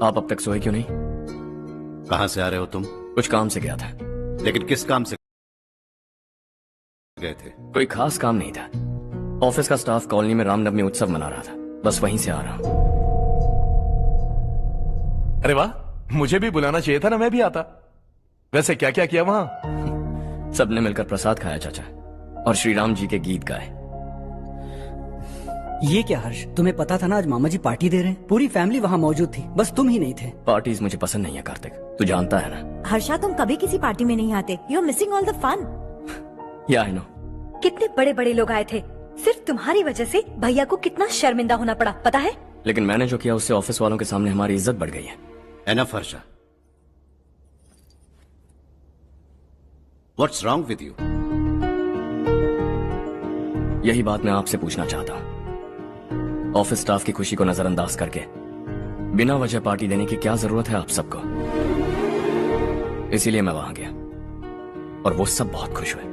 आप अब तक सोए क्यों नहीं? कहां से आ रहे हो तुम? कुछ काम से गया था। लेकिन किस काम से गए थे? कोई खास काम नहीं था। ऑफिस का स्टाफ कॉलोनी में रामनवमी उत्सव मना रहा था, बस वहीं से आ रहा हूं। अरे वाह, मुझे भी बुलाना चाहिए था ना, मैं भी आता। वैसे क्या क्या किया वहां? सबने मिलकर प्रसाद खाया चाचा, और श्री राम जी के गीत गाए। ये क्या हर्ष, तुम्हें पता था ना आज मामा जी पार्टी दे रहे हैं? पूरी फैमिली वहाँ मौजूद थी, बस तुम ही नहीं थे। पार्टीज मुझे पसंद नहीं है कार्तिक, तू जानता है ना। हर्षा, तुम कभी किसी पार्टी में नहीं आते। You are missing all the fun. Yeah I no. कितने बड़े बड़े लोग आए थे, सिर्फ तुम्हारी वजह से भैया को कितना शर्मिंदा होना पड़ा, पता है? लेकिन मैंने जो किया उससे ऑफिस वालों के सामने हमारी इज्जत बढ़ गई है। Enough Harsha, what's wrong with you? यही बात मैं आपसे पूछना चाहता हूँ। ऑफिस स्टाफ की खुशी को नजरअंदाज करके बिना वजह पार्टी देने की क्या जरूरत है आप सबको? इसीलिए मैं वहां गया और वो सब बहुत खुश हुए।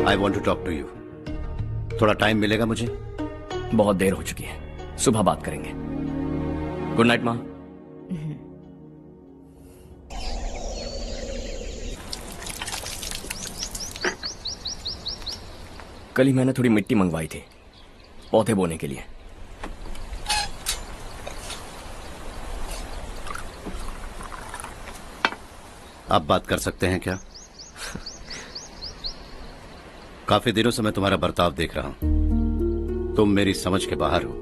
I want to talk to you. थोड़ा टाइम मिलेगा मुझे? बहुत देर हो चुकी है, सुबह बात करेंगे। गुड नाइट माँ। कल ही मैंने थोड़ी मिट्टी मंगवाई थी पौधे बोने के लिए। आप बात कर सकते हैं क्या? काफी दिनों से मैं तुम्हारा बर्ताव देख रहा हूं। तुम मेरी समझ के बाहर हो।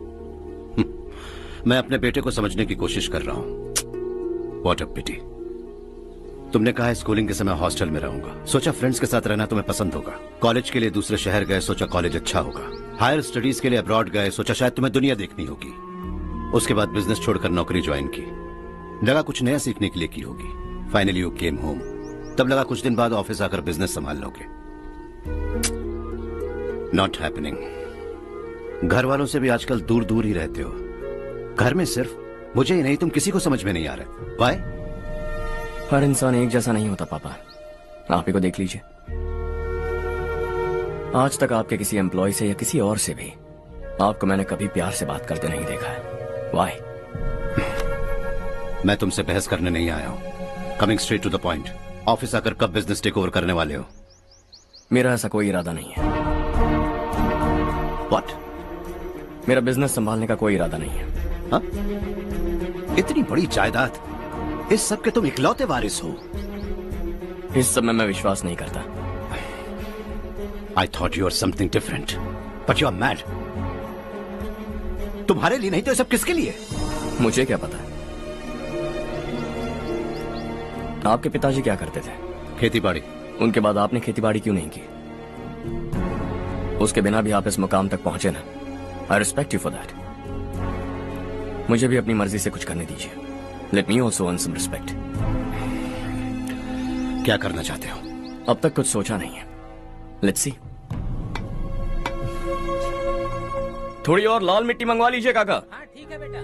मैं अपने बेटे को समझने की कोशिश कर रहा हूं। व्हाट अ पिटी। तुमने कहा स्कूलिंग के समय हॉस्टल में रहूंगा, सोचा फ्रेंड्स के साथ रहना तुम्हें पसंद होगा। कॉलेज के लिए दूसरे शहर गए, सोचा कॉलेज अच्छा होगा। हायर स्टडीज के लिए अब्रॉड गए, सोचा शायद तुम्हें दुनिया देखनी होगी। उसके बाद बिजनेस छोड़कर नौकरी ज्वाइन की, लगा कुछ नया सीखने के लिए की होगी। Finally you came home. तब लगा कुछ दिन बाद ऑफिस आकर बिजनेस संभाल लोगे। Not happening. घर वालों से भी आजकल दूर दूर ही रहते हो। घर में सिर्फ मुझे ही नहीं, तुम किसी को समझ में नहीं आ रहे। वाई? हर इंसान एक जैसा नहीं होता पापा, आप ही को देख लीजिए। आज तक आपके किसी एम्प्लॉय से या किसी और से भी आपको मैंने कभी प्यार से बात करते नहीं देखा है। वाई? मैं तुमसे बहस करने नहीं आया हूं। Coming straight to the point. Office आकर कब बिजनेस टेक ओवर करने वाले हो? मेरा ऐसा कोई इरादा नहीं है। व्हाट? मेरा बिजनेस संभालने का कोई इरादा नहीं है। हाँ? इतनी बड़ी जायदाद, इस सब के तुम इकलौते वारिस हो। इस सब में मैं विश्वास नहीं करता। I thought you were something different, but you are mad. तुम्हारे लिए नहीं तो ये सब किसके लिए? मुझे क्या पता। आपके पिताजी क्या करते थे? खेती बाड़ी। उनके बाद आपने खेती बाड़ी क्यों नहीं की? उसके बिना भी आप इस मुकाम तक पहुंचे ना। I respect you for that. मुझे भी अपनी मर्जी से कुछ करने दीजिए। Let me also earn some respect. क्या करना चाहते हो? अब तक कुछ सोचा नहीं है। Let's see. थोड़ी और लाल मिट्टी मंगवा लीजिए काका। हाँ ठीक है बेटा।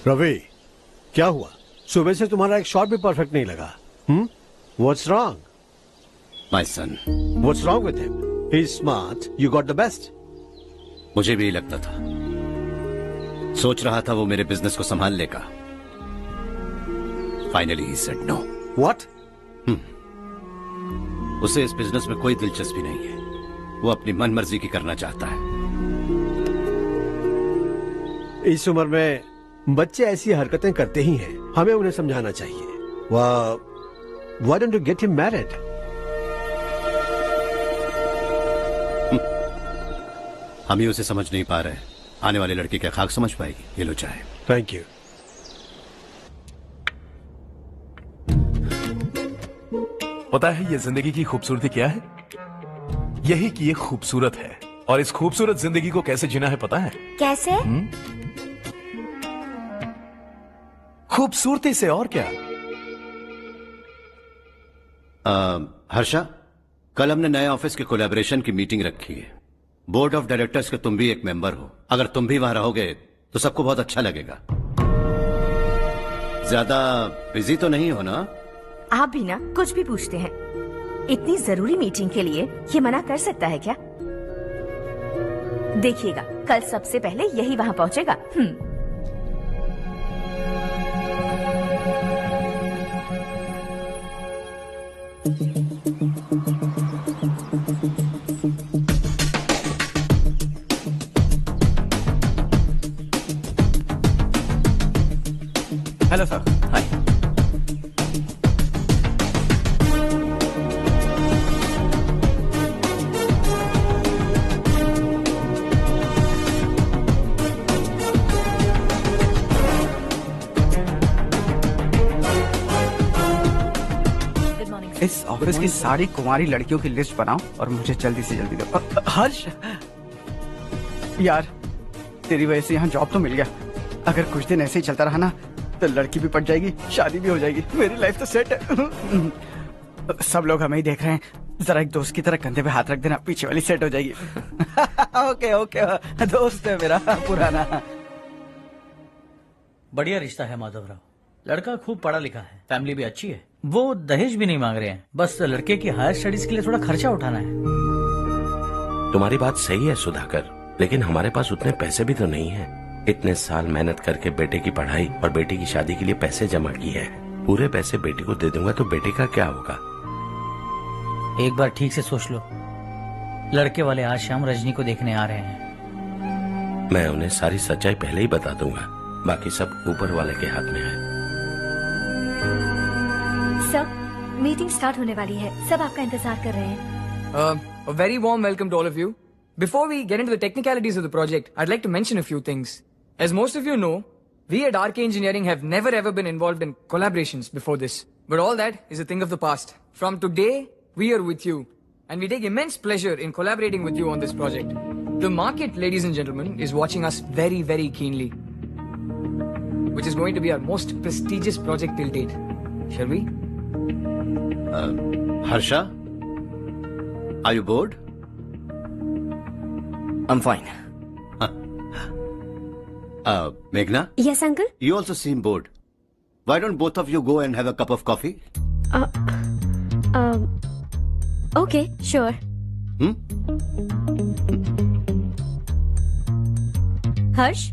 रवि, क्या हुआ? सुबह से तुम्हारा एक शॉट भी परफेक्ट नहीं लगा। What's wrong? My son. What's wrong with him? He's smart. You got the best. मुझे भी यही लगता था। सोच रहा था वो मेरे बिजनेस को संभाल लेगा। Finally he said no. What? उसे इस बिजनेस में कोई दिलचस्पी नहीं है। वो अपनी मनमर्जी की करना चाहता है। इस उम्र में बच्चे ऐसी हरकतें करते ही हैं। हमें उन्हें समझाना चाहिए। Why don't you get him married? हम ही उसे समझ नहीं पा रहे। आने वाली लड़की क्या खाक समझ पाएगी? ये लो चाहे। Thank you. पता है ये जिंदगी की खूबसूरती क्या है? यही कि ये खूबसूरत है, और इस खूबसूरत जिंदगी को कैसे जीना है पता है? कैसे? खूबसूरती से। और क्या? हर्षा, कल हमने नए ऑफिस के कोलैबोरेशन की मीटिंग रखी है। बोर्ड ऑफ डायरेक्टर्स के तुम भी एक मेंबर हो। अगर तुम भी वहां रहोगे तो सबको बहुत अच्छा लगेगा। ज्यादा बिजी तो नहीं हो ना? आप भी ना कुछ भी पूछते हैं। इतनी जरूरी मीटिंग के लिए ये मना कर सकता है क्या? देखिएगा कल सबसे पहले यही वहाँ पहुँचेगा। Hello sir. हाय। इस ऑफिस की सारी कुंवारी लड़कियों की लिस्ट बनाओ और मुझे जल्दी से जल्दी दो। हर्ष यार, तेरी वजह से यहाँ जॉब तो मिल गया। अगर कुछ दिन ऐसे ही चलता रहा ना तो लड़की भी पट जाएगी, शादी भी हो जाएगी, मेरी लाइफ तो सेट है। सब लोग हमें ही देख रहे हैं, जरा एक दोस्त की तरह कंधे पे हाथ रख देना, पीछे वाली सेट हो जाएगी। ओके ओके, दोस्त है मेरा पुराना। बढ़िया रिश्ता है माधव राव। लड़का खूब पढ़ा लिखा है, फैमिली भी अच्छी है। वो दहेज भी नहीं मांग रहे हैं, बस लड़के की हायर स्टडीज के लिए थोड़ा खर्चा उठाना है। तुम्हारी बात सही है सुधाकर, लेकिन हमारे पास उतने पैसे भी तो नहीं है। इतने साल मेहनत करके बेटे की पढ़ाई और बेटी की शादी के लिए पैसे जमा किए हैं। पूरे पैसे बेटी को दे दूंगा तो बेटे का क्या होगा? एक बार ठीक से सोच लो। लड़के वाले आज शाम रजनी को देखने आ रहे हैं। मैं उन्हें सारी सच्चाई पहले ही बता दूंगा, बाकी सब ऊपर वाले के हाथ में है। सब मीटिंग स्टार्ट होने वाली है, सब आपका इंतजार कर रहे हैं। A very warm welcome to all of you. Before we get into the technicalities of the project, I'd like to mention a few things. As most of you know, we at RK Engineering have never ever been involved in collaborations before this. But all that is a thing of the past. From today, we are with you. And we take immense pleasure in collaborating with you on this project. The market, ladies and gentlemen, is watching us very, very keenly. Which is going to be our most prestigious project till date. Shall we? Harsha? Are you bored? I'm fine. Meghna? Yes, uncle. You also seem bored. Why don't both of you go and have a cup of coffee? Okay, sure. Harsh?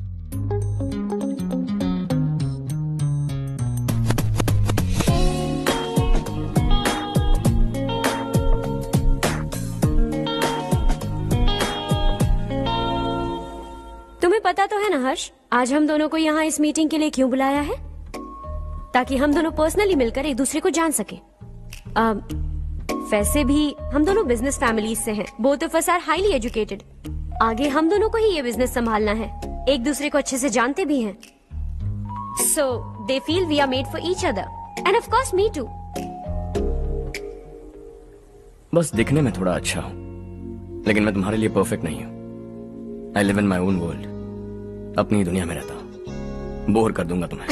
तुम्हें पता तो है ना हर्ष, आज हम दोनों को यहाँ इस मीटिंग के लिए क्यों बुलाया है? ताकि हम दोनों पर्सनली मिलकर एक दूसरे को जान सके। वैसे भी हम दोनों बिजनेस फैमिलीज से हैं। Both of us are highly educated. आगे हम दोनों को ही ये बिजनेस संभालना है। एक दूसरे को अच्छे से जानते भी हैं। So they feel we are made for each other and of course me too. बस दिखने में थोड़ा अच्छा हूँ, लेकिन मैं तुम्हारे लिए परफेक्ट नहीं हूँ। I live in my own world, अपनी ही दुनिया में रहता हूँ। बोर कर दूंगा तुम्हें।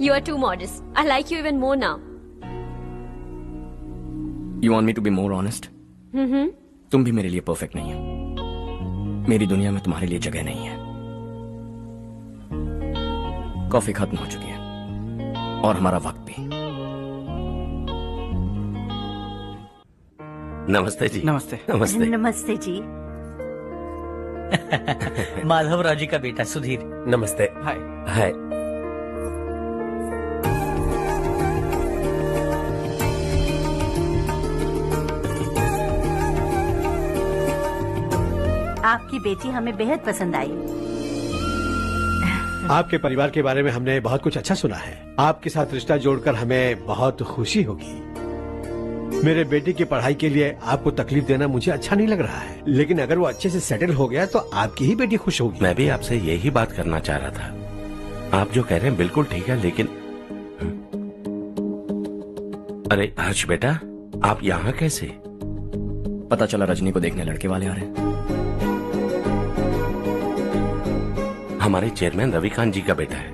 You are too modest. I like you even more now. You want me to be more honest? तुम भी मेरे लिए परफेक्ट नहीं हो। मेरी दुनिया में तुम्हारे लिए जगह नहीं है। कॉफी खत्म हो चुकी है और हमारा वक्त भी। नमस्ते जी। नमस्ते। नमस्ते। नमस्ते जी। माधव राव जी का बेटा सुधीर। नमस्ते। हाय। हाय। आपकी बेटी हमें बेहद पसंद आई। आपके परिवार के बारे में हमने बहुत कुछ अच्छा सुना है। आपके साथ रिश्ता जोड़कर हमें बहुत खुशी होगी। मेरे बेटे की पढ़ाई के लिए आपको तकलीफ देना मुझे अच्छा नहीं लग रहा है, लेकिन अगर वो अच्छे से सेटल हो गया तो आपकी ही बेटी खुश होगी। मैं भी आपसे यही बात करना चाह रहा था। आप जो कह रहे हैं बिल्कुल ठीक है, लेकिन अरे हर्ष बेटा, आप यहाँ कैसे? पता चला रजनी को देखने लड़के वाले आ रहे हैं। हमारे चेयरमैन रविकांत जी का बेटा है।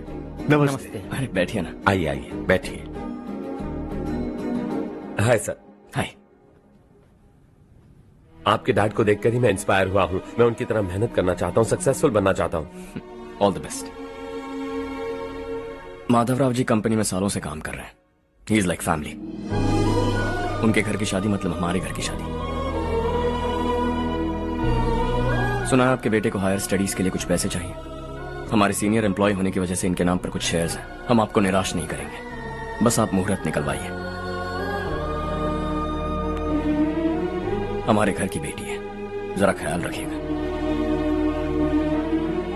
नमस्ते। अरे बैठिए ना। आइए आइए बैठिए। Hi sir. हाय। आपके डैड को देखकर ही मैं इंस्पायर हुआ हूँ। मैं उनकी तरह मेहनत करना चाहता हूँ, सक्सेसफुल बनना चाहता हूँ। All the best. Madhavrao ji company में सालों से काम कर रहे हैं। He is like family. उनके घर की शादी मतलब हमारे घर की शादी। सुना है आपके बेटे को हायर स्टडीज के लिए कुछ पैसे चाहिए। हमारे सीनियर एम्प्लॉय होने की वजह से इनके नाम पर कुछ शेयर्स हैं। हम आपको निराश नहीं करेंगे, बस आप मुहूर्त निकलवाइए। हमारे घर की बेटी है, जरा ख्याल रखिएगा।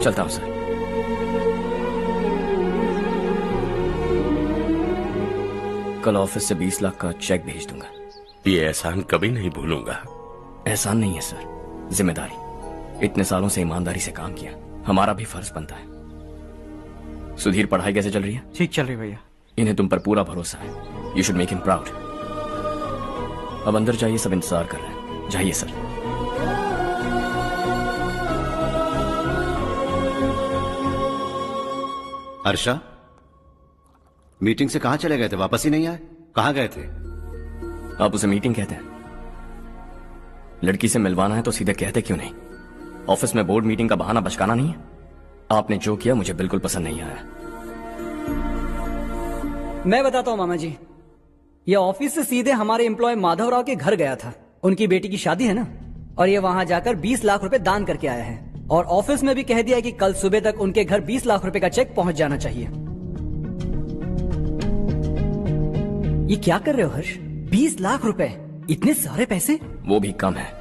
चलता हूं सर। कल ऑफिस से 20 लाख का चेक भेज दूंगा। ये एहसान कभी नहीं भूलूंगा। एहसान नहीं है सर, जिम्मेदारी। इतने सालों से ईमानदारी से काम किया, हमारा भी फर्ज बनता है। सुधीर, पढ़ाई कैसे चल रही है? ठीक चल रही भैया। इन्हें तुम पर पूरा भरोसा है। You should make him proud. अब अंदर जाइए, सब इंतजार कर रहे हैं। जाइए सर। हर्षा, मीटिंग से कहां चले गए थे? वापस ही नहीं आए? कहां गए थे? आप उसे मीटिंग कहते हैं? लड़की से मिलवाना है तो सीधे कहते क्यों नहीं? ऑफिस में बोर्ड मीटिंग का बहाना बचकाना नहीं है। आपने जो किया मुझे बिल्कुल पसंद नहीं आया। मैं बताता हूँ मामा जी, ये ऑफिस से सीधे हमारे एम्प्लॉय माधवराव के घर गया था। उनकी बेटी की शादी है ना, और ये वहां जाकर 20 लाख रुपए दान करके आया है। और ऑफिस में भी कह दिया कि कल सुबह तक उनके घर 20 लाख रुपए का चेक पहुंच जाना चाहिए। ये क्या कर रहे हो हर्ष? 20 लाख रुपए, इतने सारे पैसे? वो भी कम है।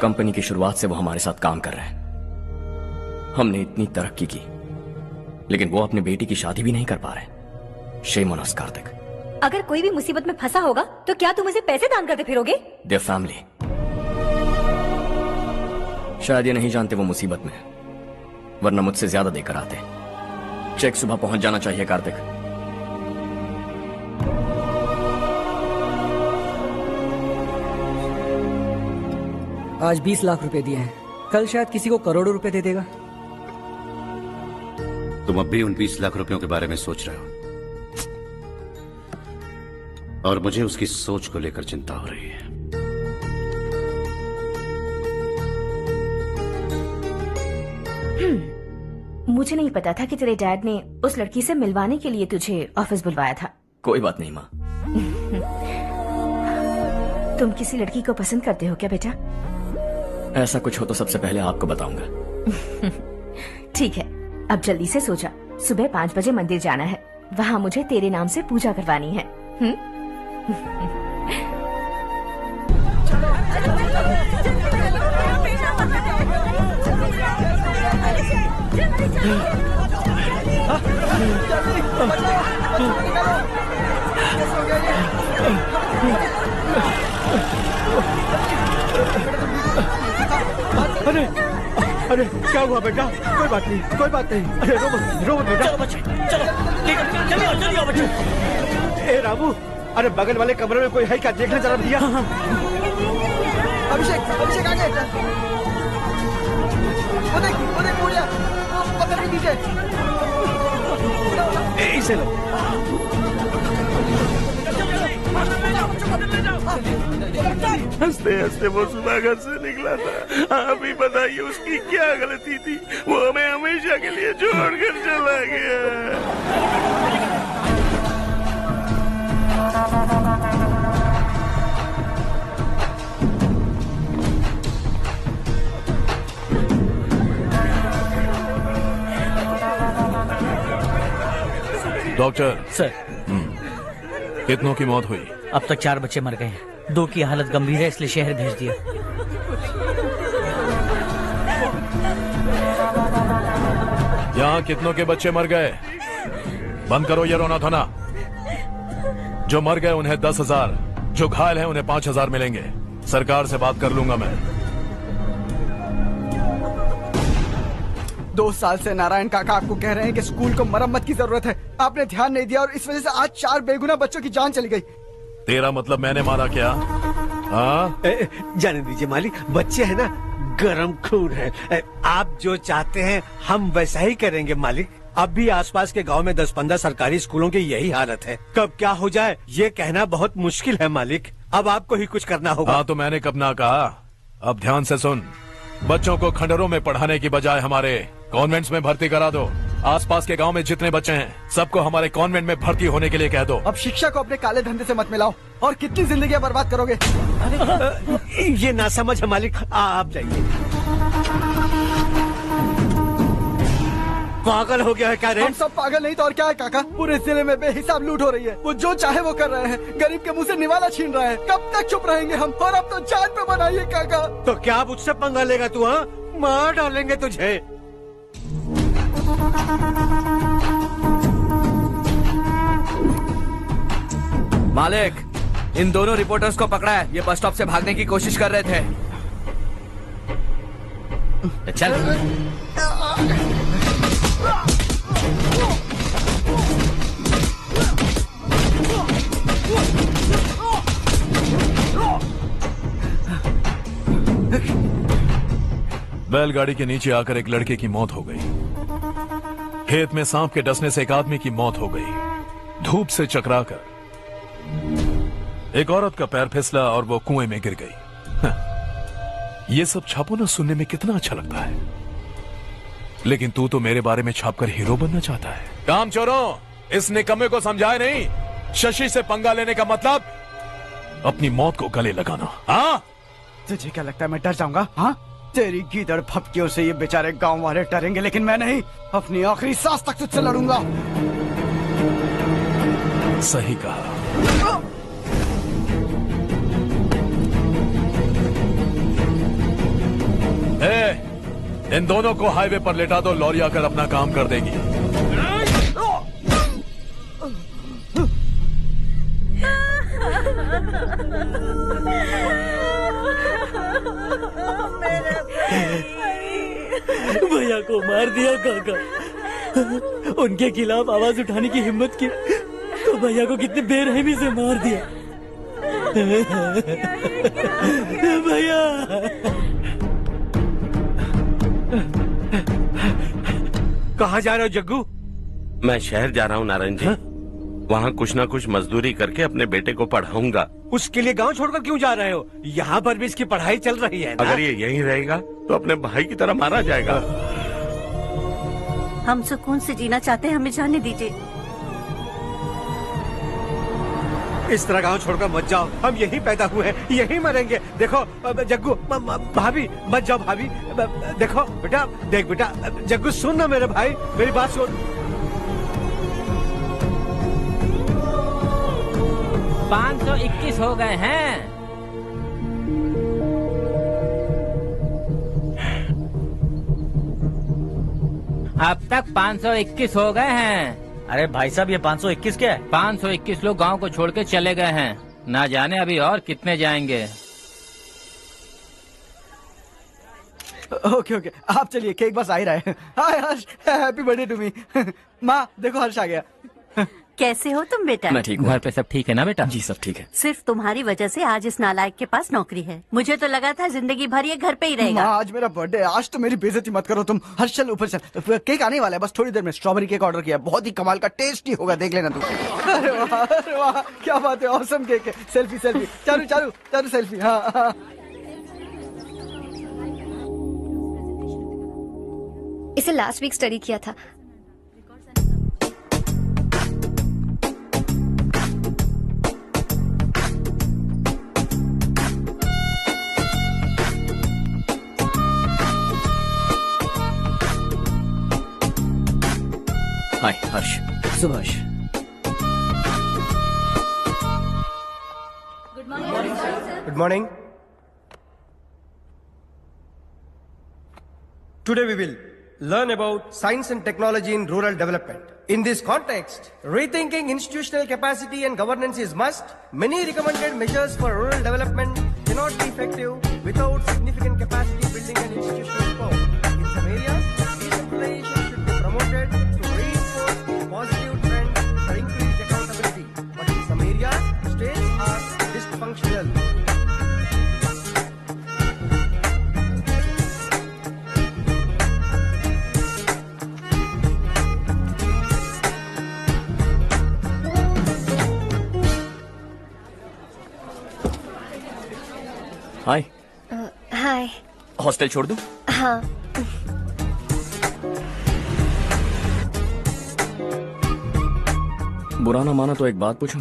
कंपनी की शुरुआत से वो हमारे साथ काम कर रहे हैं। हमने इतनी तरक्की की, लेकिन वो अपनी बेटी की शादी भी नहीं कर पा रहे। Shame on us Kartik. अगर कोई भी मुसीबत में फंसा होगा तो क्या तुम उसे पैसे दान करते फिरोगे? Their family. शायद ये नहीं जानते वो मुसीबत में है, वरना मुझसे ज्यादा देकर आते। चेक सुबह पहुंच जाना चाहिए कार्तिक। आज 20 लाख रुपए दिए हैं, कल शायद किसी को करोड़ों रुपए दे देगा। तुम अब भी उन 20 लाख रुपयों के बारे में सोच रहे हो, और मुझे उसकी सोच को लेकर चिंता हो रही है। मुझे नहीं पता था कि तेरे डैड ने उस लड़की से मिलवाने के लिए तुझे ऑफिस बुलवाया था। कोई बात नहीं माँ। तुम किसी लड़की को पसंद करते हो क्या बेटा? ऐसा कुछ हो तो सबसे पहले आपको बताऊंगा। ठीक है, अब जल्दी से सो जा। सुबह 5 बजे मंदिर जाना है, वहाँ मुझे तेरे नाम से पूजा करवानी है। अरे अरे क्या हुआ बेटा? कोई बात नहीं, कोई बात नहीं। अरे रो मत बेटा। चलो बच्चे, चलो जल्दी आओ बच्चे। ए रामू, अरे बगल वाले कमरे में कोई है क्या? देखना जरा भैया। अभिषेक, अभिषेक आ गए। वो देख पूजा, वो पकड़ के नीचे। इसे लो। हंसते हंसते वो सुबह घर से निकला था। आप ही बताइए उसकी क्या गलती थी? वो हमें हमेशा के लिए छोड़कर चला गया। डॉक्टर सर, कितनों की मौत हुई? अब तक 4 बच्चे मर गए हैं, 2 की हालत गंभीर है, इसलिए शहर भेज दिया। यहाँ कितनों के बच्चे मर गए? बंद करो ये रोना धोना। जो मर गए उन्हें 10,000, जो घायल हैं उन्हें 5,000 मिलेंगे। सरकार से बात कर लूंगा मैं। 2 साल से नारायण काका आपको कह रहे हैं कि स्कूल को मरम्मत की जरूरत है। आपने ध्यान नहीं दिया और इस वजह से आज 4 बेगुनाह बच्चों की जान चली गई। तेरा मतलब मैंने मारा क्या? हाँ, जाने दीजिए मालिक, बच्चे हैं ना, गरम खून है। आप जो चाहते हैं हम वैसा ही करेंगे मालिक। अब भी आसपास के गांव में 10-15 सरकारी स्कूलों की यही हालत है। कब क्या हो जाए ये कहना बहुत मुश्किल है मालिक। अब आपको ही कुछ करना होगा। हाँ तो मैंने कब ना कहा। अब ध्यान से सुन, बच्चों को खंडरों में पढ़ाने की बजाय हमारे कॉन्वेंट्स में भर्ती करा दो। आसपास के गांव में जितने बच्चे हैं सबको हमारे कॉन्वेंट में भर्ती होने के लिए कह दो। अब शिक्षा को अपने काले धंधे से मत मिलाओ। और कितनी जिंदगियां बर्बाद करोगे? ये ना समझ है मालिक, आप जाइए। पागल हो गया है क्या रे? हम सब पागल नहीं तो और क्या है काका। पूरे जिले में बेहिसाब लूट हो रही है। वो जो चाहे वो कर रहे हैं। गरीब के मुंह से निवाला छीन रहे हैं। कब तक चुप रहेंगे हम? और अब तो जान पे बनाइए काका। तो क्या मुझसे पंगा लेगा तू? हाँ, मार डालेंगे तुझे। मालिक, इन दोनों रिपोर्टर्स को पकड़ा है। ये बस स्टॉप से भागने की कोशिश कर रहे थे। चल। बैलगाड़ी के नीचे आकर एक लड़के की मौत हो गई। खेत में सांप के डसने से एक आदमी की मौत हो गई। धूप से चकराकर एक औरत का पैर फिसला और वो कुएं में गिर गई। ये सब छापो ना, सुनने में कितना अच्छा लगता है। लेकिन तू तो मेरे बारे में छापकर हीरो बनना चाहता है। काम चोरों, इस निकम्मे को समझाए नहीं। शशि से पंगा लेने का मतलब अपनी मौत को गले लगाना। हाँ, तुझे क्या लगता है मैं डर जाऊंगा? हाँ, तेरी गीदड़ फपकियों से ये बेचारे गांव वाले डरेंगे, लेकिन मैं नहीं। अपनी आखिरी सांस तक तुझसे लड़ूंगा। सही कहा। इन दोनों को हाईवे पर लेटा दो। लॉरी आकर अपना काम कर देगी। भैया को मार दिया काका। उनके खिलाफ आवाज उठाने की हिम्मत की तो भैया को कितनी बेरहमी से मार दिया। भैया कहाँ जा रहे हो जग्गू? मैं शहर जा रहा हूँ नारायण जी। वहाँ कुछ ना कुछ मजदूरी करके अपने बेटे को पढ़ाऊंगा। उसके लिए गांव छोड़कर क्यों जा रहे हो? यहाँ पर भी इसकी पढ़ाई चल रही है ना? अगर ये यहीं रहेगा तो अपने भाई की तरह मारा जाएगा। हम सुकून से जीना चाहते हैं, हमें जाने दीजिए। इस तरह गांव छोड़कर मत जाओ। हम यहीं पैदा हुए हैं, यहीं मरेंगे। देखो जग्गू, भाभी मत जाओ। भाभी देखो बेटा, देख बेटा, जग्गू सुन ना मेरे भाई, मेरी बात सुन। 521 हो गए हैं। अब तक 521 हो गए हैं। अरे भाई साहब, ये 521 क्या है? 521 लोग गांव को छोड़ के चले गए हैं। ना जाने अभी और कितने जाएंगे। ओके, आप चलिए, केक बस आ ही रहा है। हाय हर्ष, हैप्पी बर्थडे टू मी। माँ देखो, हर्ष आ गया। कैसे हो तुम बेटा? मैं ठीक हूँ। घर पे सब ठीक है ना बेटा? जी सब ठीक है। सिर्फ तुम्हारी वजह से आज इस नालायक के पास नौकरी है। मुझे तो लगा था जिंदगी भर ये घर पे ही रहेगा। माँ, आज मेरा बर्थडे है। आज तो मेरी बेइज्जती मत करो तुम। हर्ष चल ऊपर चल, केक आने वाला है। बस थोड़ी देर में। स्ट्रॉबेरी केक ऑर्डर किया, बहुत ही कमाल का, टेस्टी होगा, देख लेना तू। अरे वाह, क्या बात है, ऑसम केक है। सेल्फी चालू सेल्फी। हाँ। इसे लास्ट वीक स्टडी किया था। हाय हर्ष। Subhash. Good morning. Today we will learn about science and technology in rural development. In this context, rethinking institutional capacity and governance is must. Many recommended measures for rural development cannot be effective without significant capacity building and institutional support. In some areas, decentralization should be promoted to reinforce positive trends for increased accountability. But in some areas, states are dysfunctional. Hi. Hi. Hostel छोड़ दूं? हाँ। बुरा ना माना तो एक बात पूछूं?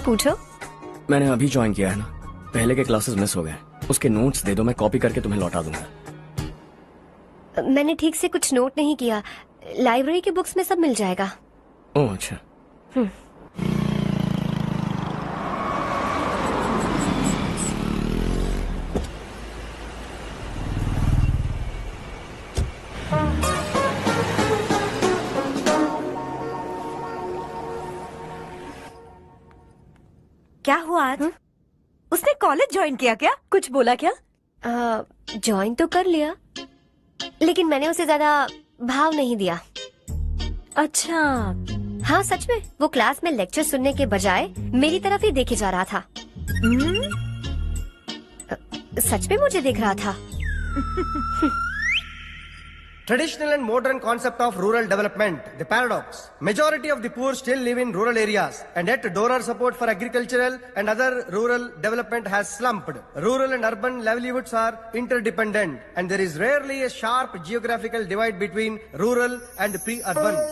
पूछो। मैंने अभी ज्वाइन किया है ना, पहले के क्लासेस मिस हो गए। उसके नोट्स दे दो, मैं कॉपी करके तुम्हें लौटा दूंगा। मैंने ठीक से कुछ नोट नहीं किया। लाइब्रेरी के बुक्स में सब मिल जाएगा। ओह अच्छा। क्या हुआ आज? उसने कॉलेज ज्वाइन किया क्या? कुछ बोला क्या? ज्वाइन तो कर लिया, लेकिन मैंने उसे ज्यादा भाव नहीं दिया। अच्छा। हाँ सच में, वो क्लास में लेक्चर सुनने के बजाय मेरी तरफ ही देखे जा रहा था। सच में मुझे देख रहा था। Traditional and modern concept of rural development, the paradox. Majority of the poor still live in rural areas, and yet donor support for agricultural and other rural development has slumped. Rural and urban livelihoods are interdependent, and there is rarely a sharp geographical divide between rural and pre-urban.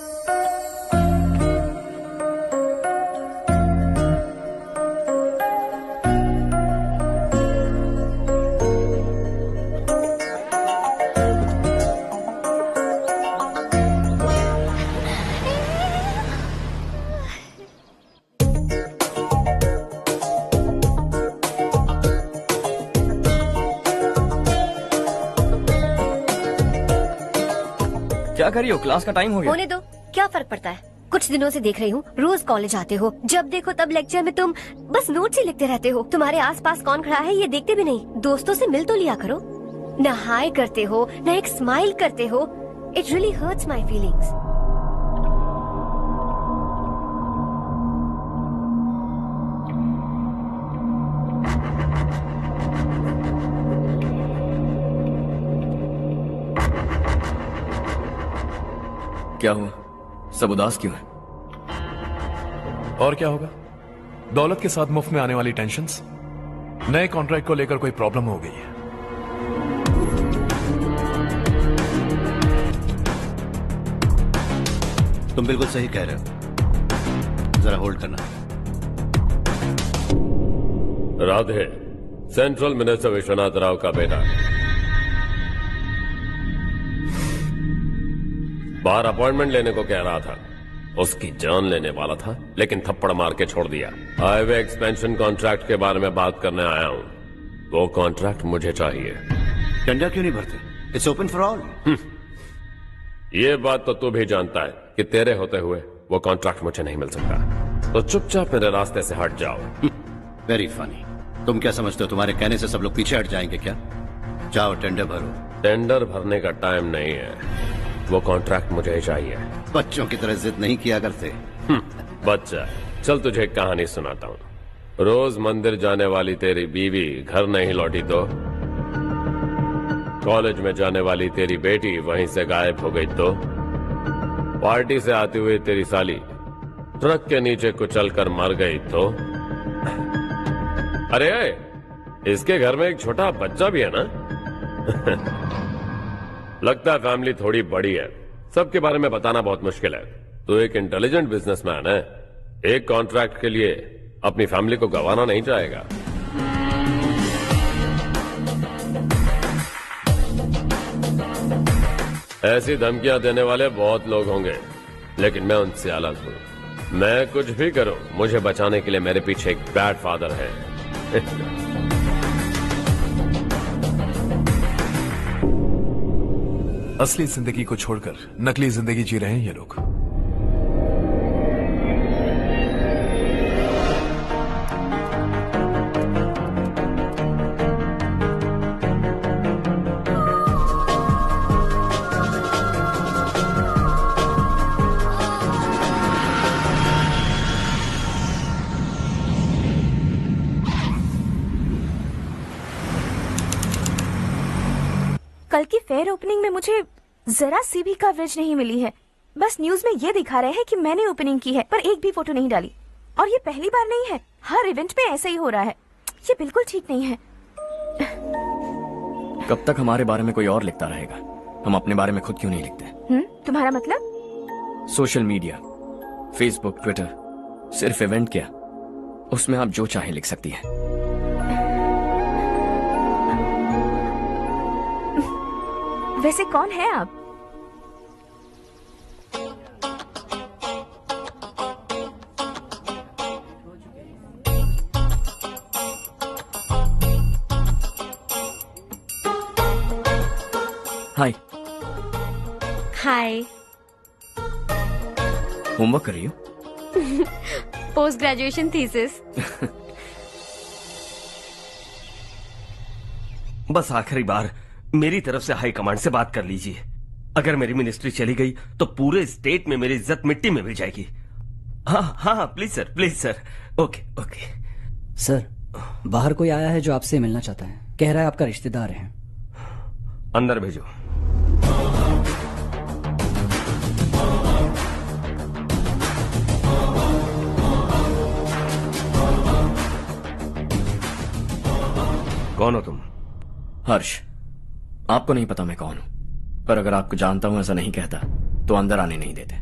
क्या कर रही हो? Class का time हो गया। होने दो, क्या फर्क पड़ता है। कुछ दिनों से देख रही हूँ, रोज कॉलेज आते हो, जब देखो तब लेक्चर में तुम बस नोट्स ही लिखते रहते हो। तुम्हारे आसपास कौन खड़ा है ये देखते भी नहीं। दोस्तों से मिल तो लिया करो। न हाय करते हो, न एक स्माइल करते हो। It really hurts my feelings. क्या हुआ? सब उदास क्यों है? और क्या होगा? दौलत के साथ मुफ्त में आने वाली टेंशन्स। नए कॉन्ट्रैक्ट को लेकर कोई प्रॉब्लम हो गई है। तुम बिल्कुल सही कह रहे हो। जरा होल्ड करना। राधे, सेंट्रल मिनिस्टर विश्वनाथ राव का बेटा बाहर अपॉइंटमेंट लेने को कह रहा था। उसकी जान लेने वाला था, लेकिन थप्पड़ मार के छोड़ दिया। हाईवे एक्सपेंशन कॉन्ट्रैक्ट के बारे में बात करने आया हूँ। वो कॉन्ट्रैक्ट मुझे चाहिए। टेंडर क्यों नहीं भरते? It's open for all. ये बात तो तू भी जानता है कि तेरे होते हुए वो कॉन्ट्रैक्ट मुझे नहीं मिल सकता। तो चुपचाप मेरे रास्ते से हट जाओ। Very funny. तुम क्या समझते हो तुम्हारे कहने से सब लोग पीछे हट जाएंगे क्या? जाओ टेंडर भरो। टेंडर भरने का टाइम नहीं है। वो कॉन्ट्रैक्ट मुझे ही चाहिए। बच्चों की तरह जिद नहीं किया करते। बच्चा, चल तुझे एक कहानी सुनाता हूँ। रोज मंदिर जाने वाली तेरी बीवी घर नहीं लौटी तो, कॉलेज में जाने वाली तेरी बेटी वहीं से गायब हो गई तो, पार्टी से आती हुई तेरी साली ट्रक के नीचे कुचलकर मर गई तो। अरे इसके घर में एक छोटा बच्चा भी है ना। लगता है फैमिली थोड़ी बड़ी है, सबके बारे में बताना बहुत मुश्किल है। तो एक इंटेलिजेंट बिजनेसमैन है, एक कॉन्ट्रैक्ट के लिए अपनी फैमिली को गंवाना नहीं चाहेगा। ऐसी धमकियां देने वाले बहुत लोग होंगे, लेकिन मैं उनसे अलग हूं। मैं कुछ भी करूं, मुझे बचाने के लिए मेरे पीछे एक बैड फादर है। असली जिंदगी को छोड़कर नकली जिंदगी जी रहे हैं ये लोग। कल की फेयर ओपनिंग में मुझे जरा सी भी कवरेज नहीं मिली है। बस न्यूज में ये दिखा रहे हैं कि मैंने ओपनिंग की है, पर एक भी फोटो नहीं डाली। और ये पहली बार नहीं है, हर इवेंट पे ऐसा ही हो रहा है। ये बिल्कुल ठीक नहीं है। कब तक हमारे बारे में कोई और लिखता रहेगा? हम अपने बारे में खुद क्यों नहीं लिखते? तुम्हारा मतलब? सोशल मीडिया फेसबुक, ट्विटर, सिर्फ इवेंट क्या, उसमें आप जो चाहे लिख सकती हैं। वैसे कौन है आप? हाय। हाय। होमवर्क कर रही हो? Post graduation thesis. बस आखिरी बार मेरी तरफ से हाई कमांड से बात कर लीजिए। अगर मेरी मिनिस्ट्री चली गई तो पूरे स्टेट में मेरी इज्जत मिट्टी में मिल जाएगी। हाँ हाँ please sir, please sir. Okay okay. Sir, बाहर कोई आया है जो आपसे मिलना चाहता है। कह रहा है आपका रिश्तेदार है। अंदर भेजो। कौन हो तुम? हर्ष। आपको नहीं पता मैं कौन हूं, पर अगर आपको जानता हूं ऐसा नहीं कहता तो अंदर आने नहीं देते।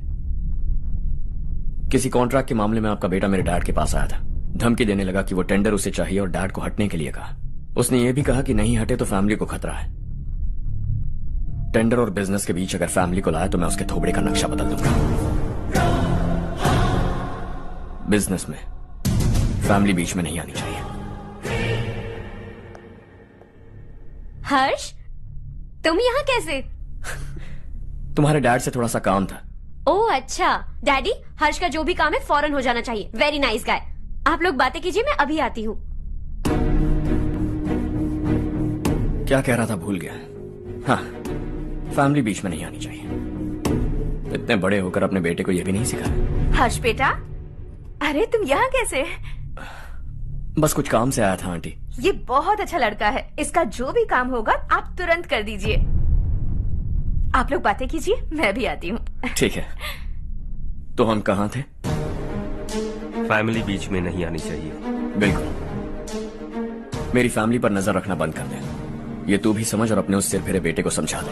किसी कॉन्ट्रैक्ट के मामले में आपका बेटा मेरे डैड के पास आया था। धमकी देने लगा कि वो टेंडर उसे चाहिए और डैड को हटने के लिए कहा। उसने ये भी कहा कि नहीं हटे तो फैमिली को खतरा है। टेंडर और बिजनेस के बीच अगर फैमिली को लाया तो मैं उसके थोबड़े का नक्शा बदल दूंगा। बिजनेस में फैमिली बीच में नहीं आनी चाहिए। हर्ष, तुम यहाँ कैसे? तुम्हारे डैड से थोड़ा सा काम था। ओह अच्छा। डैडी, हर्ष का जो भी काम है फौरन हो जाना चाहिए। Very nice guy. आप लोग बातें कीजिए, मैं अभी आती हूँ। क्या कह रहा था भूल गया। हाँ, फैमिली बीच में नहीं आनी चाहिए। इतने बड़े होकर अपने बेटे को यह भी नहीं सिखाया। हर्ष बेटा, अरे तुम यहाँ कैसे? बस कुछ काम से आया था आंटी। ये बहुत अच्छा लड़का है। इसका जो भी काम होगा आप तुरंत कर दीजिए। आप लोग बातें कीजिए, मैं भी आती हूँ। ठीक है। तो हम कहाँ थे? फैमिली बीच में नहीं आनी चाहिए। बिल्कुल। मेरी फैमिली पर नजर रखना बंद कर दे। ये तू भी समझ और अपने उस सिर फिरे बेटे को समझा दे।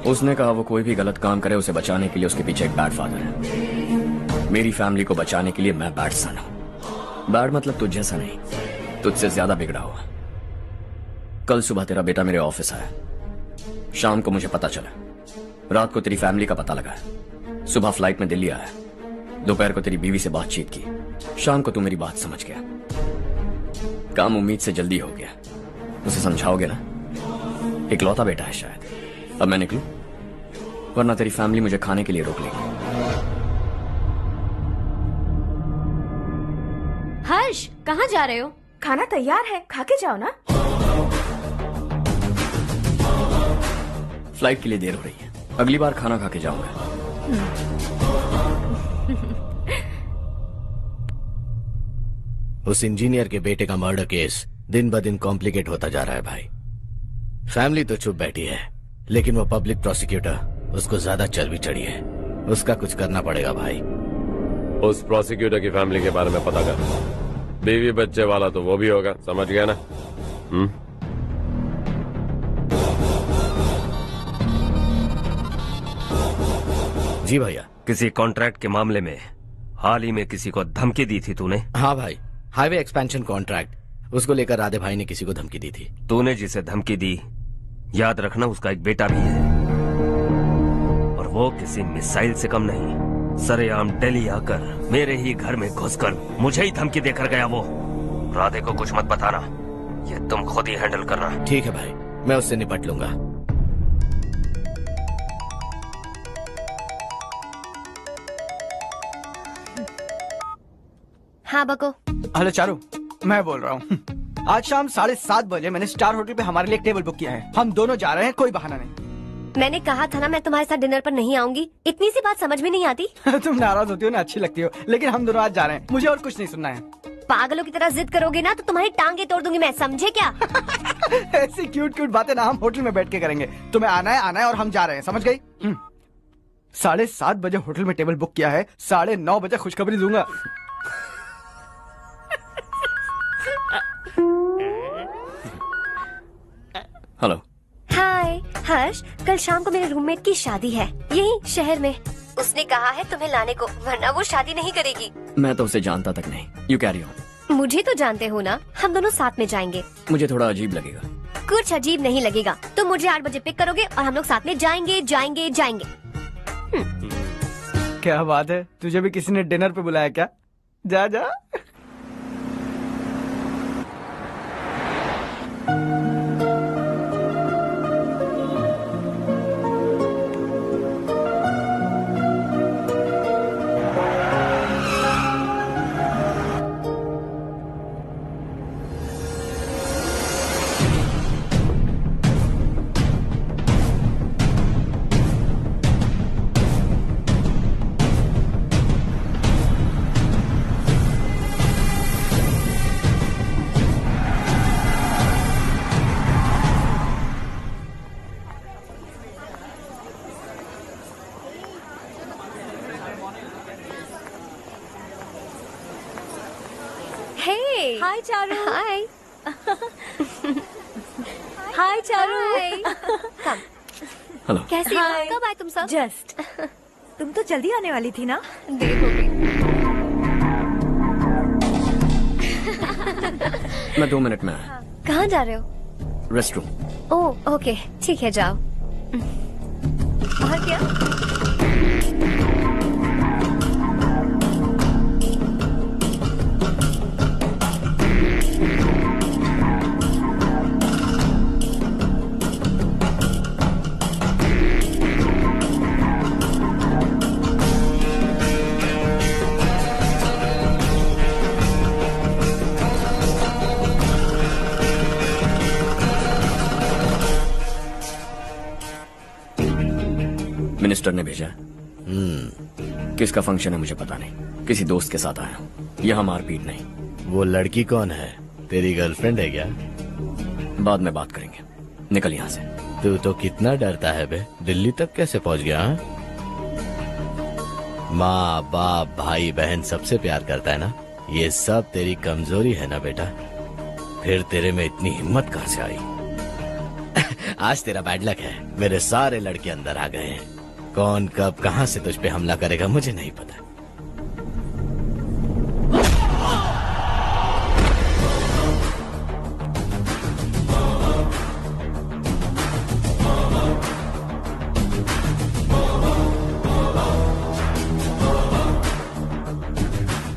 उसने कहा वो कोई भी गलत काम करे उसे बचाने के लिए उसके पीछे एक बैड फादर है। मेरी फैमिली को बचाने के लिए मैं बैड सन हूं। बैड मतलब तुझ जैसा नहीं, तुझसे ज्यादा बिगड़ा हुआ। कल सुबह तेरा बेटा मेरे ऑफिस आया। शाम को मुझे पता चला। रात को तेरी फैमिली का पता लगा। सुबह फ्लाइट में दिल्ली आया। दोपहर को तेरी बीवी से बातचीत की। शाम को तू मेरी बात समझ गया। काम उम्मीद से जल्दी हो गया। उसे समझाओगे ना? इकलौता बेटा है शायद। अब मैं निकलूं, वरना तेरी फैमिली मुझे खाने के लिए रोक लेगी। हर्ष, कहाँ जा रहे हो? खाना तैयार है, खा के जाओ ना। फ्लाइट के लिए देर हो रही है। अगली बार खाना खा के जाऊंगा। उस इंजीनियर के बेटे का मर्डर केस दिन ब दिन कॉम्प्लिकेट होता जा रहा है भाई। फैमिली तो चुप बैठी है, लेकिन वो पब्लिक प्रोसिक्यूटर उसको ज्यादा चर्बी चढ़ी है। उसका कुछ करना पड़ेगा भाई। उस प्रोसिक्यूटर की फैमिली के बारे में पता कर। बीवी बच्चे वाला तो वो भी होगा, समझ गया ना? जी भैया। किसी कॉन्ट्रैक्ट के मामले में हाल ही में किसी को धमकी दी थी तूने? हाँ भाई, हाईवे एक्सपेंशन कॉन्ट्रैक्ट, उसको लेकर राधे भाई ने किसी को धमकी दी थी। तूने जिसे धमकी दी, याद रखना उसका एक बेटा भी है, और वो किसी मिसाइल से कम नहीं। सरेआम दिल्ली आकर मेरे ही घर में घुसकर मुझे ही धमकी देकर गया वो। राधे को कुछ मत बताना, ये तुम खुद ही हैंडल करना। ठीक है भाई, मैं उससे निपट लूंगा। हाँ बको। हेलो चारू, मैं बोल रहा हूँ। आज शाम 7:30 बजे मैंने स्टार होटल पे हमारे लिए एक टेबल बुक किया है। हम दोनों जा रहे हैं, कोई बहाना नहीं। मैंने कहा था ना मैं तुम्हारे साथ डिनर पर नहीं आऊंगी। इतनी सी बात समझ में नहीं आती? तुम नाराज होती हो ना, अच्छी लगती हो, लेकिन हम दोनों आज जा रहे हैं। मुझे और कुछ नहीं सुनना है। पागलों की तरह जिद करोगे ना तो तुम्हारी टांगे तोड़ दूंगी मैं, समझे क्या? ऐसी क्यूट क्यूट बातें ना हम होटल में बैठ के करेंगे। तुम्हें आना है और हम जा रहे हैं, समझ गई? 7:30 बजे होटल में टेबल बुक किया है, 9:30 बजे खुशखबरी दूंगा। हेलो। हाय हर्ष, कल शाम को मेरे रूममेट की शादी है, यही शहर में। उसने कहा है तुम्हें लाने को, वरना वो शादी नहीं करेगी। मैं तो उसे जानता तक नहीं। You carry on. मुझे तो जानते हो ना, हम दोनों साथ में जाएंगे। मुझे थोड़ा अजीब लगेगा। कुछ अजीब नहीं लगेगा। तुम मुझे 8 बजे पिक करोगे और हम लोग साथ में जाएंगे जाएंगे जाएंगे। क्या बात है, तुझे भी किसी ने डिनर पे बुलाया क्या? जा जा। हाय चारू। हाय। हाय चारू। हेलो। कैसी हो? कब आए तुम सब? जस्ट। तुम तो जल्दी आने वाली थी ना? देर हो गई। मैं 2 मिनट में आया। कहाँ जा रहे हो? Rest room. ओह ओके, ठीक है जाओ। और क्या? मिनिस्टर ने भेजा। किसका फंक्शन है मुझे पता नहीं, किसी दोस्त के साथ आया हूँ। यहाँ मारपीट नहीं। वो लड़की कौन है? तेरी गर्लफ्रेंड है क्या? बाद में बात करेंगे, निकल यहाँ से। तू तो कितना डरता है बे, दिल्ली तक कैसे पहुँच गया? हाँ? माँ बाप भाई बहन सबसे प्यार करता है ना, ये सब तेरी कमजोरी है ना बेटा। फिर तेरे में इतनी हिम्मत कहाँ से आई? आज तेरा बैड लक है, मेरे सारे लड़के अंदर आ गए हैं। कौन कब कहां से तुझ पे हमला करेगा मुझे नहीं पता।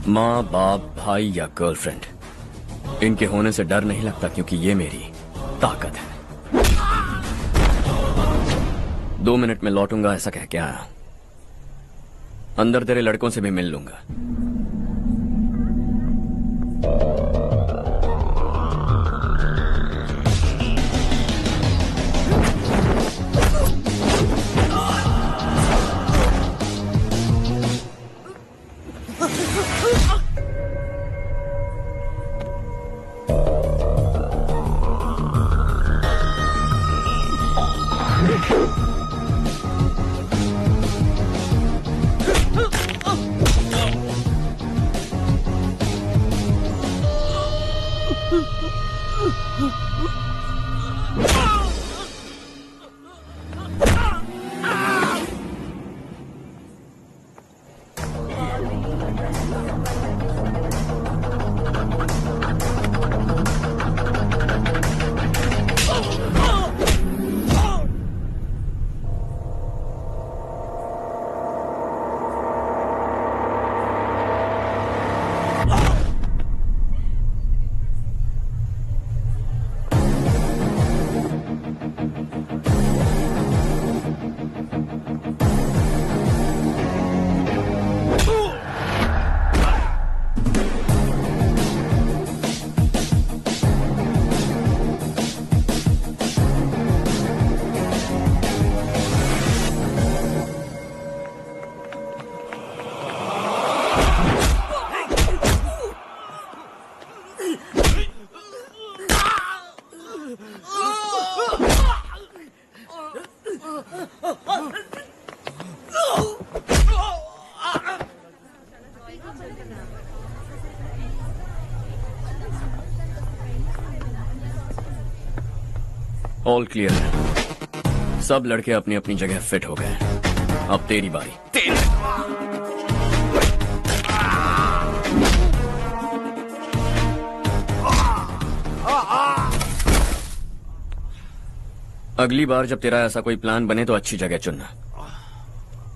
माँ बाप भाई या गर्लफ्रेंड, इनके होने से डर नहीं लगता, क्योंकि ये मेरी ताकत है। 2 मिनट में लौटूंगा ऐसा कह के आया। अंदर तेरे लड़कों से भी मिल लूंगा। ऑल क्लियर है। सब लड़के अपनी अपनी जगह फिट हो गए। अब तेरी बारी। अगली बार जब तेरा ऐसा कोई प्लान बने तो अच्छी जगह चुनना।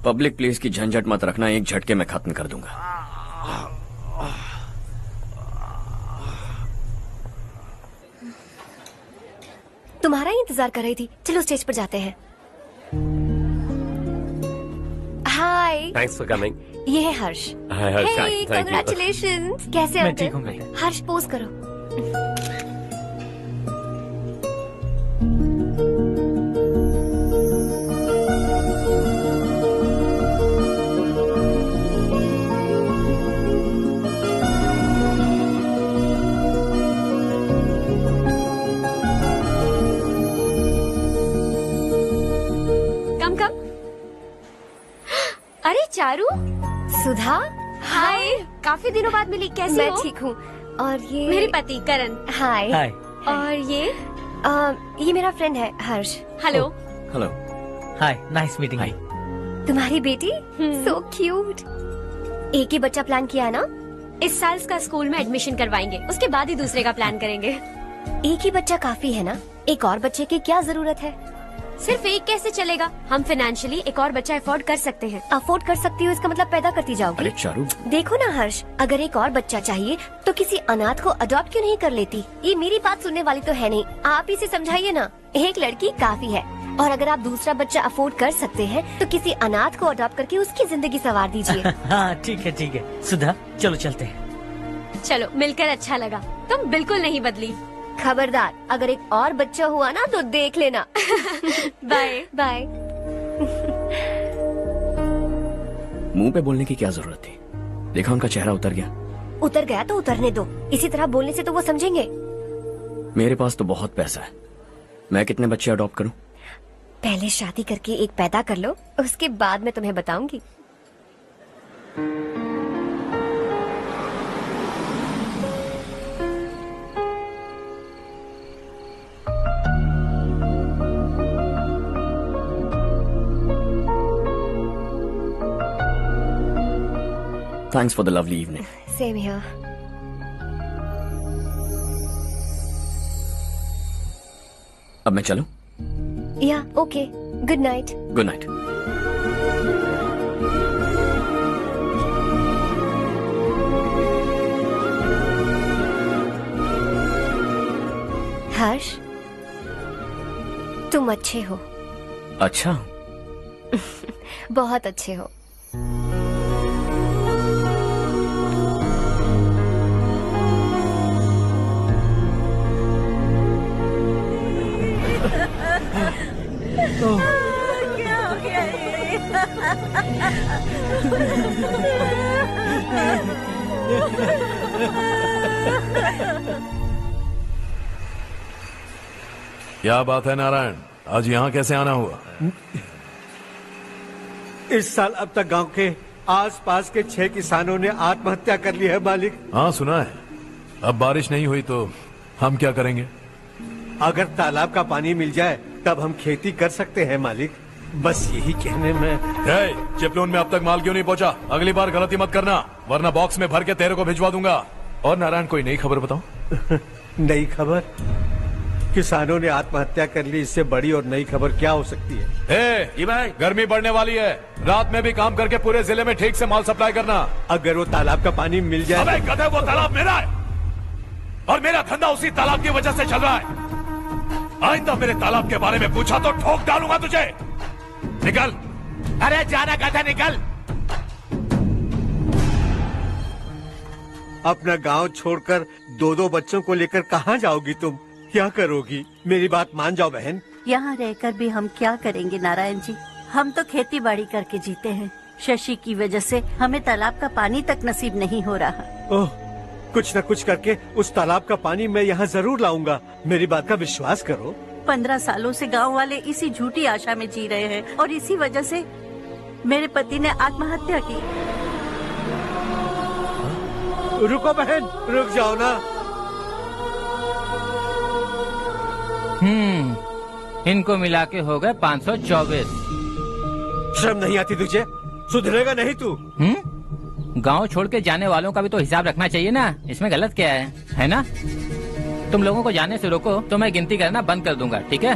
पब्लिक प्लेस की झंझट मत रखना, एक झटके में खत्म कर दूंगा। तुम्हारा ही इंतजार कर रही थी। चलो स्टेज पर जाते हैं। हाय। Thanks for coming. ये है Harsh. Hi Harsh, thank you. Congratulations. कैसे मैं हो ठीक तुम? हूँ बेटा। हर्ष पोज करो। अरे चारू, सुधा, हाय। काफी दिनों बाद मिली, कैसी हो? मैं ठीक हूँ। और ये मेरे पति करण। हाय। हाय। और ये मेरा फ्रेंड है हर्ष। हेलो। हेलो। हाय, नाइस मीटिंग। हाय। तुम्हारी बेटी सो क्यूट। एक ही बच्चा प्लान किया है ना? इस साल इसका स्कूल में एडमिशन करवाएंगे, उसके बाद ही दूसरे का प्लान करेंगे। एक ही बच्चा काफी है ना? एक और बच्चे की क्या जरूरत है? सिर्फ एक कैसे चलेगा? हम फाइनेंशियली एक और बच्चा अफोर्ड कर सकते हैं। अफोर्ड कर सकती हो इसका मतलब पैदा करती जाओगी? अरे चारू, देखो ना हर्ष, अगर एक और बच्चा चाहिए तो किसी अनाथ को अडॉप्ट क्यों नहीं कर लेती? ये मेरी बात सुनने वाली तो है नहीं, आप इसे समझाइए ना। एक लड़की काफी है, और अगर आप दूसरा बच्चा अफोर्ड कर सकते हैं तो किसी अनाथ को अडॉप्ट करके उसकी जिंदगी संवार दीजिए। हाँ ठीक है सुधा, चलो चलते हैं। चलो, मिलकर अच्छा लगा। तुम बिल्कुल नहीं बदली। खबरदार, अगर एक और बच्चा हुआ ना तो देख लेना। Bye bye. मुंह पे बोलने की क्या जरूरत थी? देखा उनका चेहरा उतर गया। उतर गया तो उतरने दो, इसी तरह बोलने से तो वो समझेंगे। मेरे पास तो बहुत पैसा है, मैं कितने बच्चे अडॉप्ट करूं? पहले शादी करके एक पैदा कर लो, उसके बाद मैं तुम्हें बताऊंगी। Thanks for the lovely evening. Same here. अब मैं चलूं? Yeah, okay. Good night. Good night. हर्ष, तुम अच्छे हो। अच्छा। बहुत अच्छे हो। क्या हो गया क्या बात है नारायण, आज यहाँ कैसे आना हुआ? इस साल अब तक गांव के आसपास के 6 किसानों ने आत्महत्या कर ली है मालिक। हाँ सुना है। अब बारिश नहीं हुई तो हम क्या करेंगे? अगर तालाब का पानी मिल जाए तब हम खेती कर सकते हैं मालिक। बस यही कहने में। चिपलून में अब तक माल क्यों नहीं पहुंचा? अगली बार गलती मत करना, वरना बॉक्स में भर के तेरे को भिजवा दूंगा। और नारायण, कोई नई खबर बताओ। नई खबर? किसानों ने आत्महत्या कर ली, इससे बड़ी और नई खबर क्या हो सकती है? ये भाई, गर्मी बढ़ने वाली है, रात में भी काम करके पूरे जिले में ठीक से माल सप्लाई करना। अगर वो तालाब का पानी मिल जाए। अबे गधे, वो तालाब मेरा है और मेरा धंधा उसी तालाब की वजह से चल रहा है। आइंदा मेरे तालाब के बारे में पूछा तो ठोक डालूंगा तुझे। निकल। अरे जाना गधा, निकल। अपना गांव छोड़कर 2-2 बच्चों को लेकर कहाँ जाओगी तुम? क्या करोगी? मेरी बात मान जाओ बहन। यहाँ रहकर भी हम क्या करेंगे नारायण जी? हम तो खेती बाड़ी करके जीते हैं। शशि की वजह से हमें तालाब का पानी तक नसीब नहीं हो रहा। ओह, कुछ न कुछ करके उस तालाब का पानी मैं यहाँ जरूर लाऊंगा। मेरी बात का विश्वास करो। 15 सालों से गांव वाले इसी झूठी आशा में जी रहे हैं और इसी वजह से मेरे पति ने आत्महत्या की। रुको बहन, रुक जाओ ना। इनको मिला के हो गए 524। शर्म नहीं आती तुझे? सुधरेगा नहीं तू? गांव छोड़ के जाने वालों का भी तो हिसाब रखना चाहिए ना। इसमें गलत क्या है ना? तुम लोगों को जाने से रोको तो मैं गिनती करना बंद कर दूंगा, ठीक है?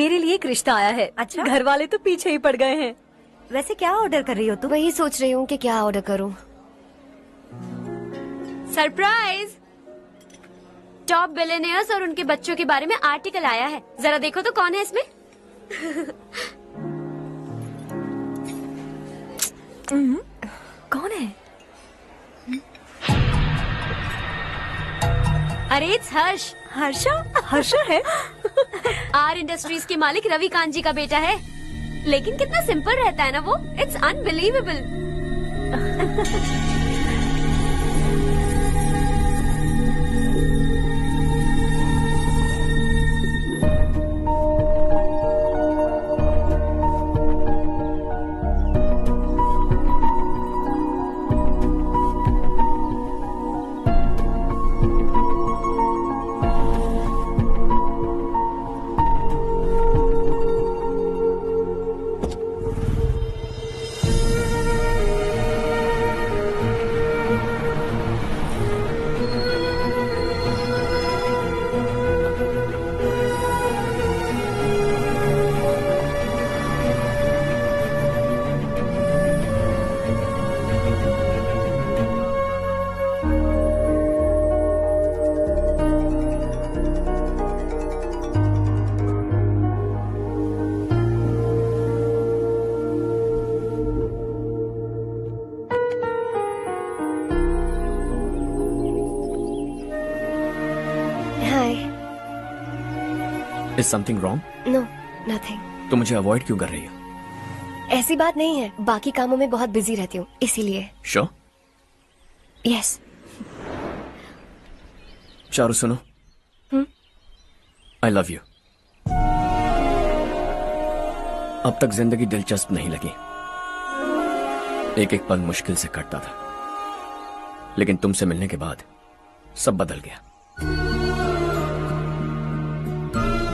मेरे लिए एक रिश्ता आया है। अच्छा, घर वाले तो पीछे ही पड़ गए हैं। वैसे क्या ऑर्डर कर रही हो तुम? वही सोच रही हूँ कि क्या ऑर्डर करूँ। सरप्राइज! टॉप बिलियनियर्स और उनके बच्चों के बारे में आर्टिकल आया है। जरा देखो तो कौन है इसमें। कौन है? अरे इट्स हर्ष। हर्षा? हर्षा है? आर इंडस्ट्रीज के मालिक रवि कांत जी का बेटा है। लेकिन कितना सिंपल रहता है ना वो। It's unbelievable. Is something wrong? No nothing. तो मुझे अवॉइड क्यों कर रही हो? ऐसी बात नहीं है, बाकी कामों में बहुत बिजी रहती हूँ इसीलिए। Sure? यस। चारू सुनो। I love you. अब तक जिंदगी दिलचस्प नहीं लगी। एक एक पल मुश्किल से कटता था, लेकिन तुमसे मिलने के बाद सब बदल गया।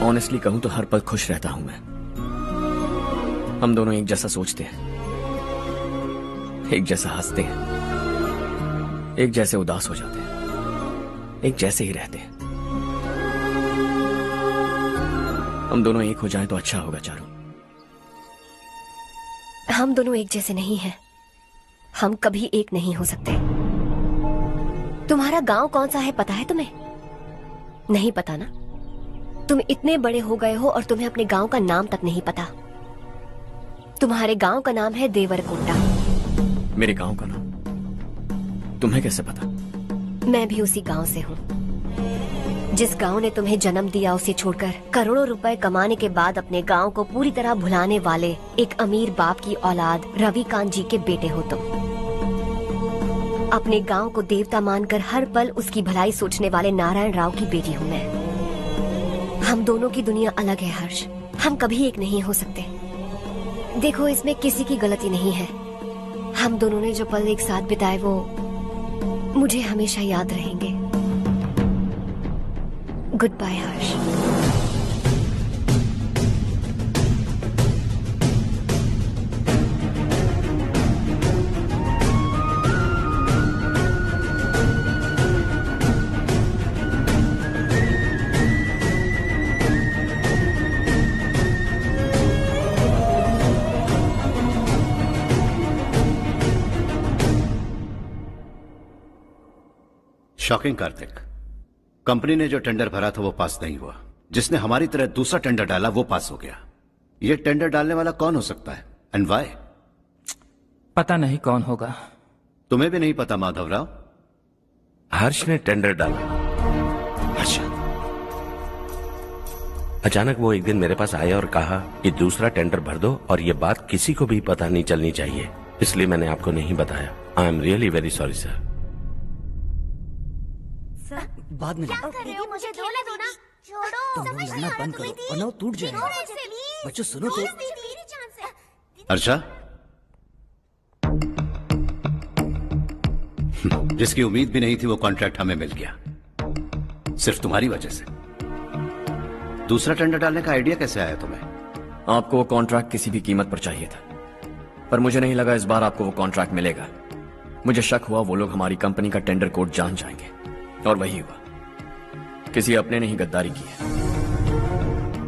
ऑनेस्टली कहूं तो हर पल खुश रहता हूं मैं। हम दोनों एक जैसा सोचते हैं, एक जैसा हंसते हैं, एक जैसे उदास हो जाते हैं, एक जैसे ही रहते हैं। हम दोनों एक हो जाएं तो अच्छा होगा चारू। हम दोनों एक जैसे नहीं हैं। हम कभी एक नहीं हो सकते। तुम्हारा गांव कौन सा है पता है तुम्हें? नहीं पता ना? तुम इतने बड़े हो गए हो और तुम्हें अपने गांव का नाम तक नहीं पता। तुम्हारे गांव का नाम है देवरकोंडा। मेरे गांव का नाम तुम्हें कैसे पता? मैं भी उसी गांव से हूँ। जिस गांव ने तुम्हें जन्म दिया उसे छोड़कर करोड़ों रुपए कमाने के बाद अपने गांव को पूरी तरह भुलाने वाले एक अमीर बाप की औलाद रवि कांत जी के बेटे हो तुम। अपने गांव को देवता मानकर हर पल उसकी भलाई सोचने वाले नारायण राव की बेटी हूँ मैं। हम दोनों की दुनिया अलग है हर्ष। हम कभी एक नहीं हो सकते। देखो इसमें किसी की गलती नहीं है। हम दोनों ने जो पल एक साथ बिताए वो मुझे हमेशा याद रहेंगे। गुड बाय हर्ष। शॉकिंग कार्तिक, कंपनी ने जो टेंडर भरा था वो पास नहीं हुआ। जिसने हमारी तरह दूसरा टेंडर डाला वो पास हो गया। ये टेंडर डालने वाला कौन हो सकता है एंड व्हाई? पता नहीं कौन होगा। तुम्हें भी नहीं पता माधवराव? हर्ष ने टेंडर डाला। अच्छा। अचानक वो एक दिन मेरे पास आया और कहा कि दूसरा टेंडर भर दो और ये बात किसी को भी पता नहीं चलनी चाहिए, इसलिए मैंने आपको नहीं बताया। I am really very sorry sir. बाद में मुझे खेलने दो ना। छोड़ो। तुम लोग लड़ना बंद करो वरना वो टूट जाएगा। बच्चों सुनो तो। अर्षा, जिसकी उम्मीद भी नहीं थी वो कॉन्ट्रैक्ट हमें मिल गया, सिर्फ तुम्हारी वजह से। दूसरा टेंडर डालने का आइडिया कैसे आया तुम्हें? आपको वो कॉन्ट्रैक्ट किसी भी कीमत पर चाहिए था, पर मुझे नहीं लगा इस बार आपको वो कॉन्ट्रैक्ट मिलेगा। मुझे शक हुआ वो लोग हमारी कंपनी का टेंडर कोड जान जाएंगे, और वही हुआ। किसी अपने ने ही गद्दारी की है।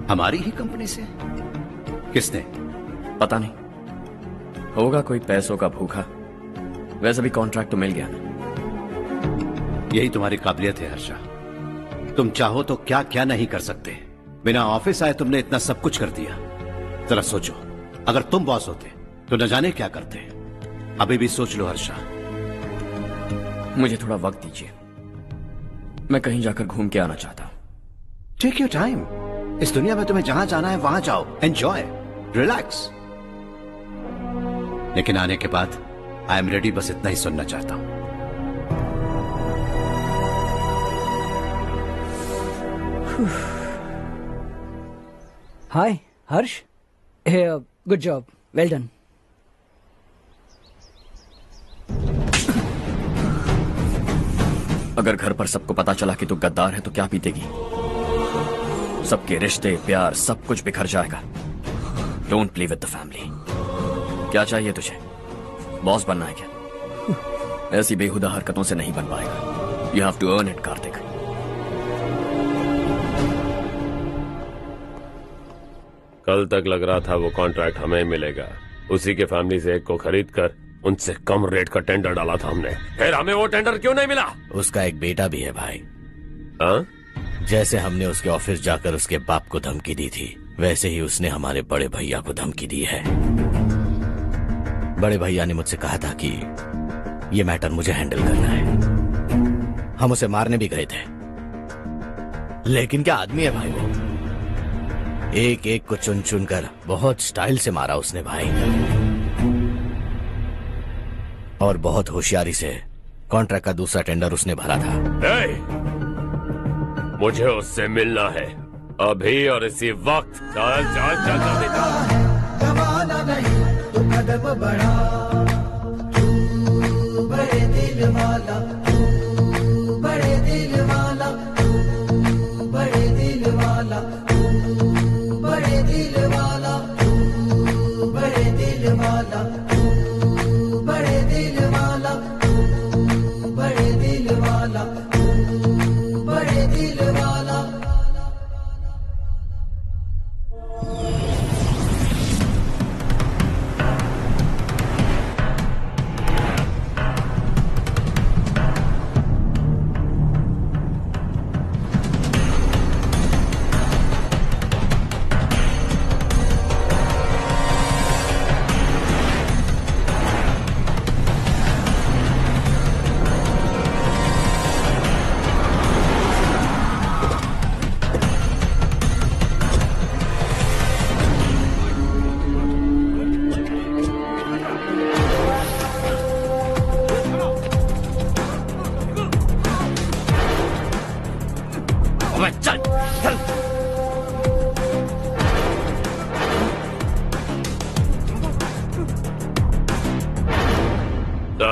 हमारी ही कंपनी से? किसने? पता नहीं, होगा कोई पैसों का भूखा। वैसे भी कॉन्ट्रैक्ट तो मिल गया ना। यही तुम्हारी काबिलियत है हर्षा। तुम चाहो तो क्या क्या नहीं कर सकते। बिना ऑफिस आए तुमने इतना सब कुछ कर दिया। जरा सोचो, अगर तुम बॉस होते तो न जाने क्या करते। अभी भी सोच लो हर्षा। मुझे थोड़ा वक्त दीजिए, मैं कहीं जाकर घूम के आना चाहता हूं। Take your time. इस दुनिया में तुम्हें जहां जाना है वहां जाओ, एंजॉय, रिलैक्स। लेकिन आने के बाद आई एम रेडी, बस इतना ही सुनना चाहता हूं। हाय हर्ष, गुड जॉब, वेल डन। अगर घर पर सबको पता चला कि तू गद्दार है तो क्या बीतेगी? सबके रिश्ते, प्यार, सब कुछ बिखर जाएगा। Don't play with the family. क्या चाहिए तुझे? बॉस बनना है क्या? ऐसी बेहुदा हरकतों से नहीं बन पाएगा। You have to earn it Kartik. कल तक लग रहा था वो कॉन्ट्रैक्ट हमें मिलेगा। उसी के फैमिली से एक को खरीद कर उनसे कम रेट का टेंडर डाला था हमने। फिर हमें वो टेंडर क्यों नहीं मिला? उसका एक बेटा भी है भाई। हाँ? जैसे हमने उसके ऑफिस जाकर उसके बाप को धमकी दी थी, वैसे ही उसने हमारे बड़े भैया को धमकी दी है। बड़े भैया ने मुझसे कहा था कि ये मैटर मुझे हैंडल करना है। हम उसे मारने भी गए थे, लेकिन क्या आदमी है भाई वो। एक एक को चुन चुन कर बहुत स्टाइल से मारा उसने भाई, और बहुत होशियारी से कॉन्ट्रैक्ट का दूसरा टेंडर उसने भरा था। मुझे उससे मिलना है अभी और इसी वक्त। चल चल चल जल्दी चल। जमाना नहीं तू कदम बढ़ा, तू बड़े दिल वाला, तू बड़े दिल वाला, तू बड़े दिल वाला, तू बड़े दिल वाला, तू बड़े दिल वाला, तू बड़े दिल वाला, तू बड़े दिल वाला, तू बड़े दिल वाला।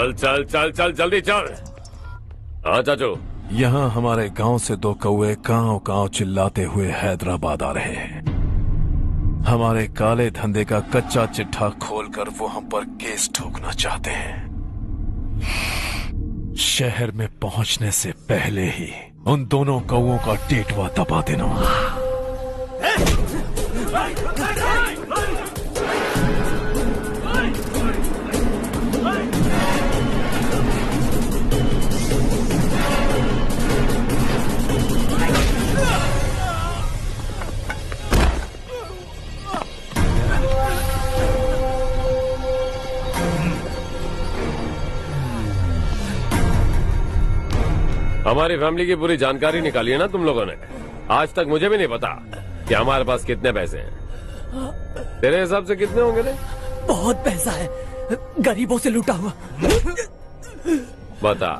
चल चल चल चल जल्दी चल। हाँ चाचू। यहाँ हमारे गांव से दो कौए गांव गांव चिल्लाते हुए हैदराबाद आ रहे हैं। हमारे काले धंधे का कच्चा चिट्ठा खोलकर वो हम पर केस ठोकना चाहते हैं। शहर में पहुंचने से पहले ही उन दोनों कौओं का टेटवा दबा देना। हमारी फैमिली की पूरी जानकारी निकाली है ना तुम लोगों ने। आज तक मुझे भी नहीं पता कि हमारे पास कितने पैसे हैं। तेरे हिसाब से कितने होंगे रे? बहुत पैसा है, गरीबों से लूटा हुआ। बता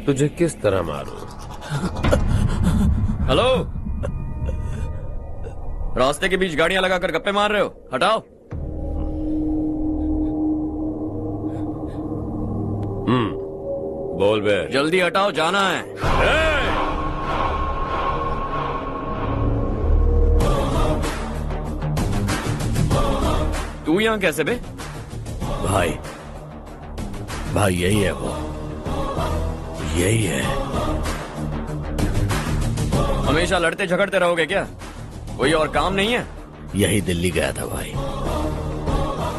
तुझे किस तरह मारूं? हेलो, रास्ते के बीच गाड़ियां लगाकर गप्पे मार रहे हो? हटाओ। बोल बे। जल्दी हटाओ, जाना है। तू यहाँ कैसे बे? भाई भाई यही है वो, यही है। हमेशा लड़ते झगड़ते रहोगे क्या? कोई और काम नहीं है? यही दिल्ली गया था भाई,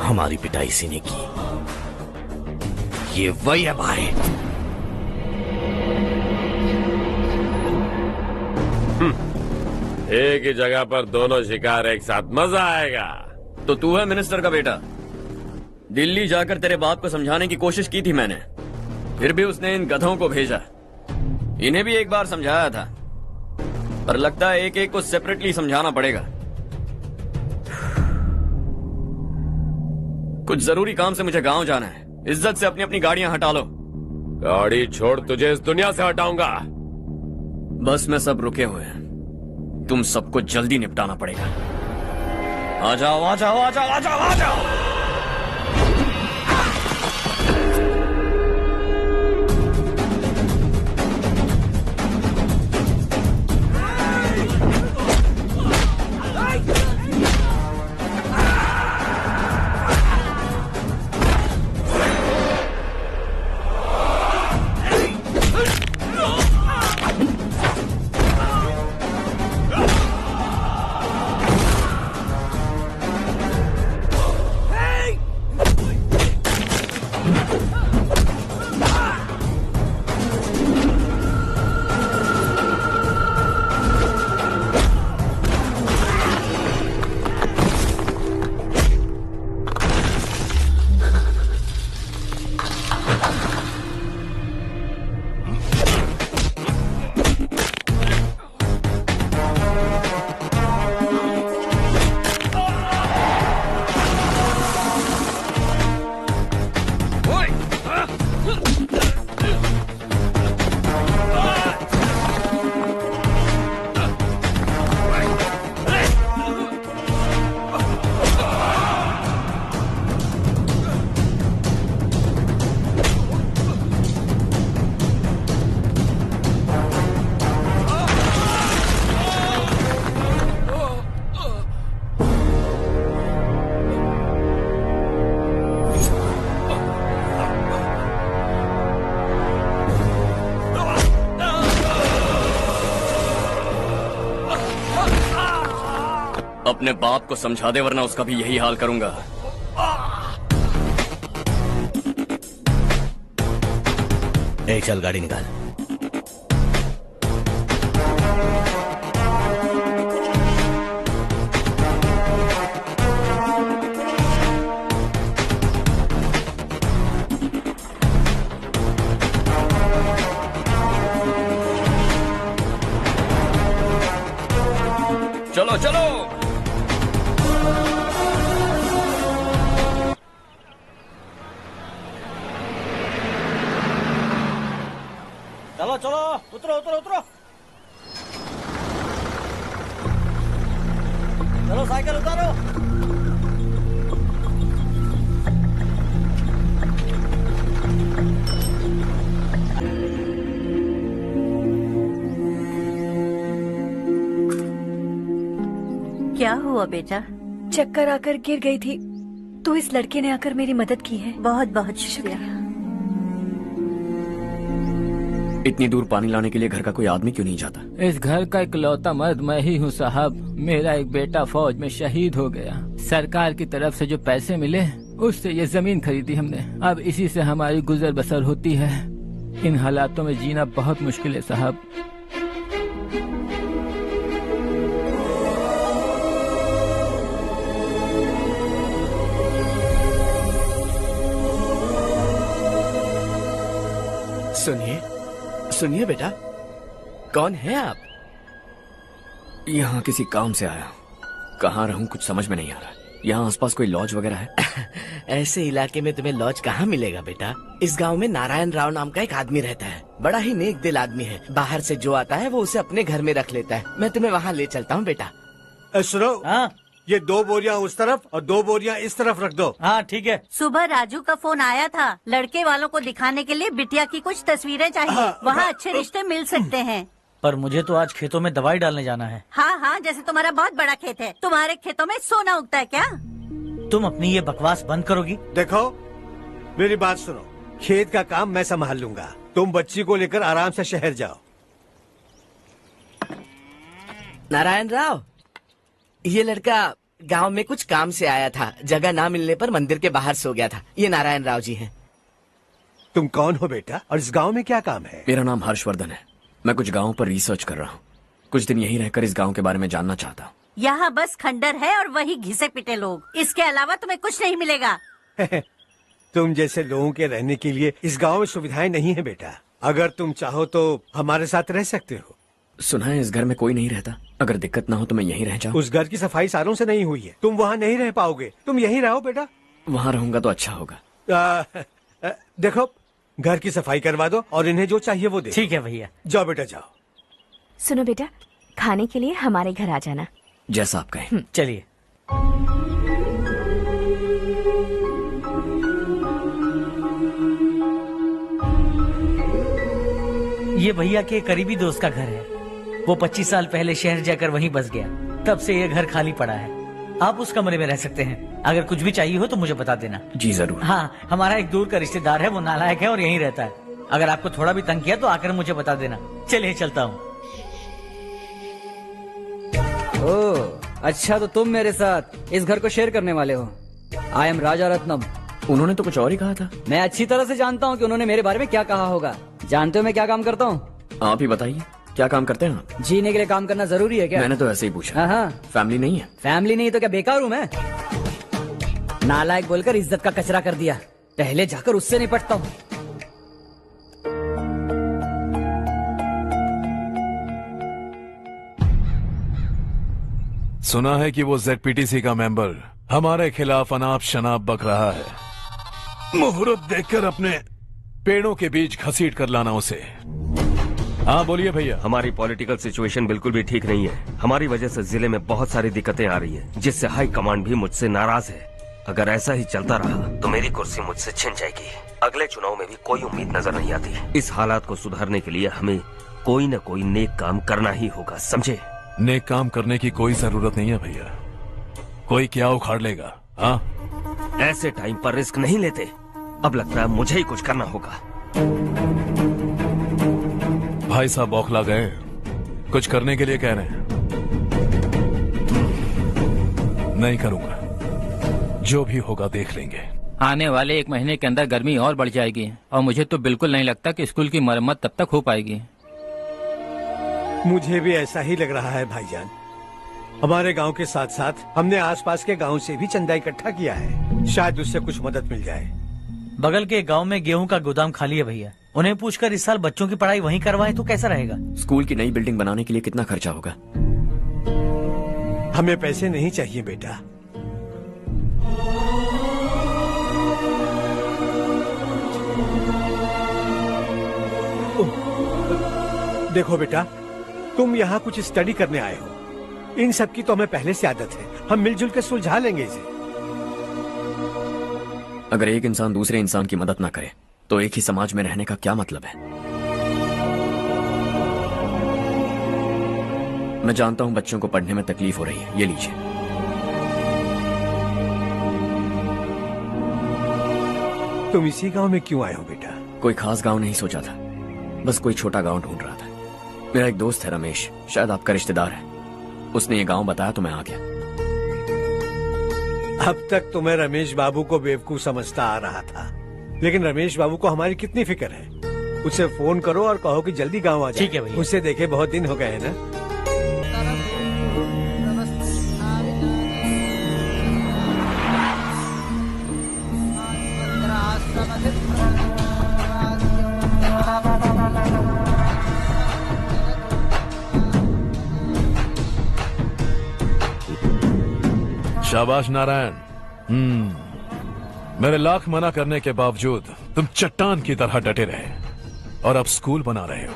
हमारी पिटाई इसी ने की। ये वही है भाई। एक ही जगह पर दोनों शिकार एक साथ, मजा आएगा। तो तू है मिनिस्टर का बेटा? दिल्ली जाकर तेरे बाप को समझाने की कोशिश की थी मैंने, फिर भी उसने इन गधों को भेजा। इन्हें भी एक बार समझाया था, पर लगता है एक एक को सेपरेटली समझाना पड़ेगा। कुछ जरूरी काम से मुझे गांव जाना है। इज्जत से अपनी अपनी गाड़ियां हटा लो। गाड़ी छोड़, तुझे इस दुनिया से हटाऊंगा। बस में सब रुके हुए हैं, तुम सबको जल्दी निपटाना पड़ेगा। आ जाओ आ जाओ आ जाओ आ जाओ आ जाओ। अपने बाप को समझा दे, वरना उसका भी यही हाल करूंगा। ए, चल गाड़ी निकाल। चलो चलो। चलो चलो, उतरो उतरो उतरो। चलो साइकिल उतारो। क्या हुआ बेटा? चक्कर आकर गिर गई थी, तो इस लड़के ने आकर मेरी मदद की है। बहुत बहुत शुक्रिया। इतनी दूर पानी लाने के लिए घर का कोई आदमी क्यों नहीं जाता? इस घर का इकलौता मर्द मैं ही हूँ साहब। मेरा एक बेटा फौज में शहीद हो गया। सरकार की तरफ से जो पैसे मिले उससे ये जमीन खरीदी हमने। अब इसी से हमारी गुजर बसर होती है। इन हालातों में जीना बहुत मुश्किल है साहब। सुनिए सुनिए बेटा, कौन है आप? यहाँ किसी काम से आया। कहाँ रहूं कुछ समझ में नहीं आ रहा। यहाँ आसपास कोई लॉज वगैरह है? ऐसे इलाके में तुम्हें लॉज कहाँ मिलेगा बेटा? इस गांव में नारायण राव नाम का एक आदमी रहता है। बड़ा ही नेक दिल आदमी है। बाहर से जो आता है वो उसे अपने घर में रख लेता है। मैं तुम्हें वहाँ ले चलता हूँ बेटा। सुनो, ये 2 बोरियां उस तरफ और 2 बोरियां इस तरफ रख दो। हाँ ठीक है। सुबह राजू का फोन आया था। लड़के वालों को दिखाने के लिए बिटिया की कुछ तस्वीरें चाहिए। वहाँ अच्छे रिश्ते मिल सकते हैं। पर मुझे तो आज खेतों में दवाई डालने जाना है। हाँ हाँ, जैसे तुम्हारा बहुत बड़ा खेत है। तुम्हारे खेतों में सोना उगता है क्या? तुम अपनी ये बकवास बंद करोगी? देखो मेरी बात सुनो, खेत का काम मैं संभाल लूंगा। तुम बच्ची को लेकर आराम से शहर जाओ। नारायण राव, ये लड़का गांव में कुछ काम से आया था, जगह ना मिलने पर मंदिर के बाहर सो गया था। ये नारायण राव जी हैं। तुम कौन हो बेटा और इस गांव में क्या काम है? मेरा नाम हर्षवर्धन है। मैं कुछ गाँव पर रिसर्च कर रहा हूँ। कुछ दिन यहीं रहकर इस गाँव के बारे में जानना चाहता हूँ। यहाँ बस खंडर है और वही घिसे पिटे लोग, इसके अलावा तुम्हें कुछ नहीं मिलेगा। तुम जैसे लोगों के रहने के लिए इस गांव में सुविधाएं नहीं है बेटा। अगर तुम चाहो तो हमारे साथ रह सकते हो। सुना है इस घर में कोई नहीं रहता। अगर दिक्कत ना हो तो मैं यहीं रह जाऊँ। उस घर की सफाई सालों से नहीं हुई है, तुम वहाँ नहीं रह पाओगे। तुम यहीं रहो बेटा। वहाँ रहूंगा तो अच्छा होगा। देखो, घर की सफाई करवा दो और इन्हें जो चाहिए वो दे। ठीक है भैया। जाओ बेटा जाओ। सुनो बेटा, खाने के लिए हमारे घर आ जाना। जैसा आप कहें। चलिए। ये भैया के करीबी दोस्त का घर है। वो 25 साल पहले शहर जाकर वहीं बस गया, तब से ये घर खाली पड़ा है। आप उस कमरे में रह सकते हैं। अगर कुछ भी चाहिए हो तो मुझे बता देना। जी जरूर। हाँ, हमारा एक दूर का रिश्तेदार है, वो नालायक है और यहीं रहता है। अगर आपको थोड़ा भी तंग किया तो आकर मुझे बता देना। चलिए चलता हूँ। ओह, अच्छा तो तुम मेरे साथ इस घर को शेयर करने वाले हो। आई एम राजा रत्नम। उन्होंने तो कुछ और ही कहा था। मैं अच्छी तरह से जानता हूँ कि उन्होंने मेरे बारे में क्या कहा होगा। जानते हो मैं क्या काम करता हूँ? आप ही बताइए, क्या काम करते हैं आप? जीने के लिए काम करना जरूरी है क्या? मैंने तो ऐसे ही पूछा। हाँ। फैमिली नहीं है? फैमिली नहीं तो क्या बेकार हूँ मैं? नालायक बोलकर इज्जत का कचरा कर दिया। पहले जाकर उससे निपटता हूँ। सुना है कि वो ZPTC का मेंबर हमारे खिलाफ अनाप शनाप बक रहा है। मुहूर्त देखकर अपने पेड़ों के बीच घसीट कर लाना उसे। हाँ बोलिए भैया। हमारी पॉलिटिकल सिचुएशन बिल्कुल भी ठीक नहीं है। हमारी वजह से जिले में बहुत सारी दिक्कतें आ रही है, जिससे हाई कमांड भी मुझसे नाराज है। अगर ऐसा ही चलता रहा तो मेरी कुर्सी मुझसे छिन जाएगी। अगले चुनाव में भी कोई उम्मीद नजर नहीं आती। इस हालात को सुधारने के लिए हमें कोई न कोई नेक काम करना ही होगा, समझे? नेक काम करने की कोई जरूरत नहीं है भैया। कोई क्या उखाड़ लेगा। हाँ, ऐसे टाइम पर रिस्क नहीं लेते। अब लगता है मुझे ही कुछ करना होगा। भाई साहब बौखला गए, कुछ करने के लिए कह रहे हैं। नहीं करूंगा, जो भी होगा देख लेंगे। आने वाले 1 महीने के अंदर गर्मी और बढ़ जाएगी और मुझे तो बिल्कुल नहीं लगता कि स्कूल की मरम्मत तब तक हो पाएगी। मुझे भी ऐसा ही लग रहा है भाईजान। हमारे गांव के साथ साथ हमने आसपास के गांव से भी चंदा इकट्ठा किया है, शायद उससे कुछ मदद मिल जाए। बगल के गांव में गेहूं का गोदाम खाली है भैया। उन्हें पूछकर इस साल बच्चों की पढ़ाई वहीं करवाएं तो कैसा रहेगा? स्कूल की नई बिल्डिंग बनाने के लिए कितना खर्चा होगा? हमें पैसे नहीं चाहिए बेटा। देखो बेटा, तुम यहाँ कुछ स्टडी करने आए हो। इन सब की तो हमें पहले से आदत है। हम मिलजुल कर सुलझा लेंगे इसे। अगर एक इंसान दूसरे इंसान की मदद ना करे तो एक ही समाज में रहने का क्या मतलब है? मैं जानता हूं बच्चों को पढ़ने में तकलीफ हो रही है, ये लीजिए। तुम इसी गांव में क्यों आए हो बेटा? कोई खास गांव नहीं सोचा था, बस कोई छोटा गांव ढूंढ रहा था। मेरा एक दोस्त है रमेश, शायद आपका रिश्तेदार है। उसने ये गांव बताया तो मैं आ गया। अब तक तो मैं रमेश बाबू को बेवकूफ समझता आ रहा था, लेकिन रमेश बाबू को हमारी कितनी फिक्र है। उसे फोन करो और कहो कि जल्दी गांव आ जाए। ठीक है भैया। उसे देखे बहुत दिन हो गए हैं ना। शाबाश नारायण। मेरे लाख मना करने के बावजूद तुम चट्टान की तरह डटे रहे और अब स्कूल बना रहे हो।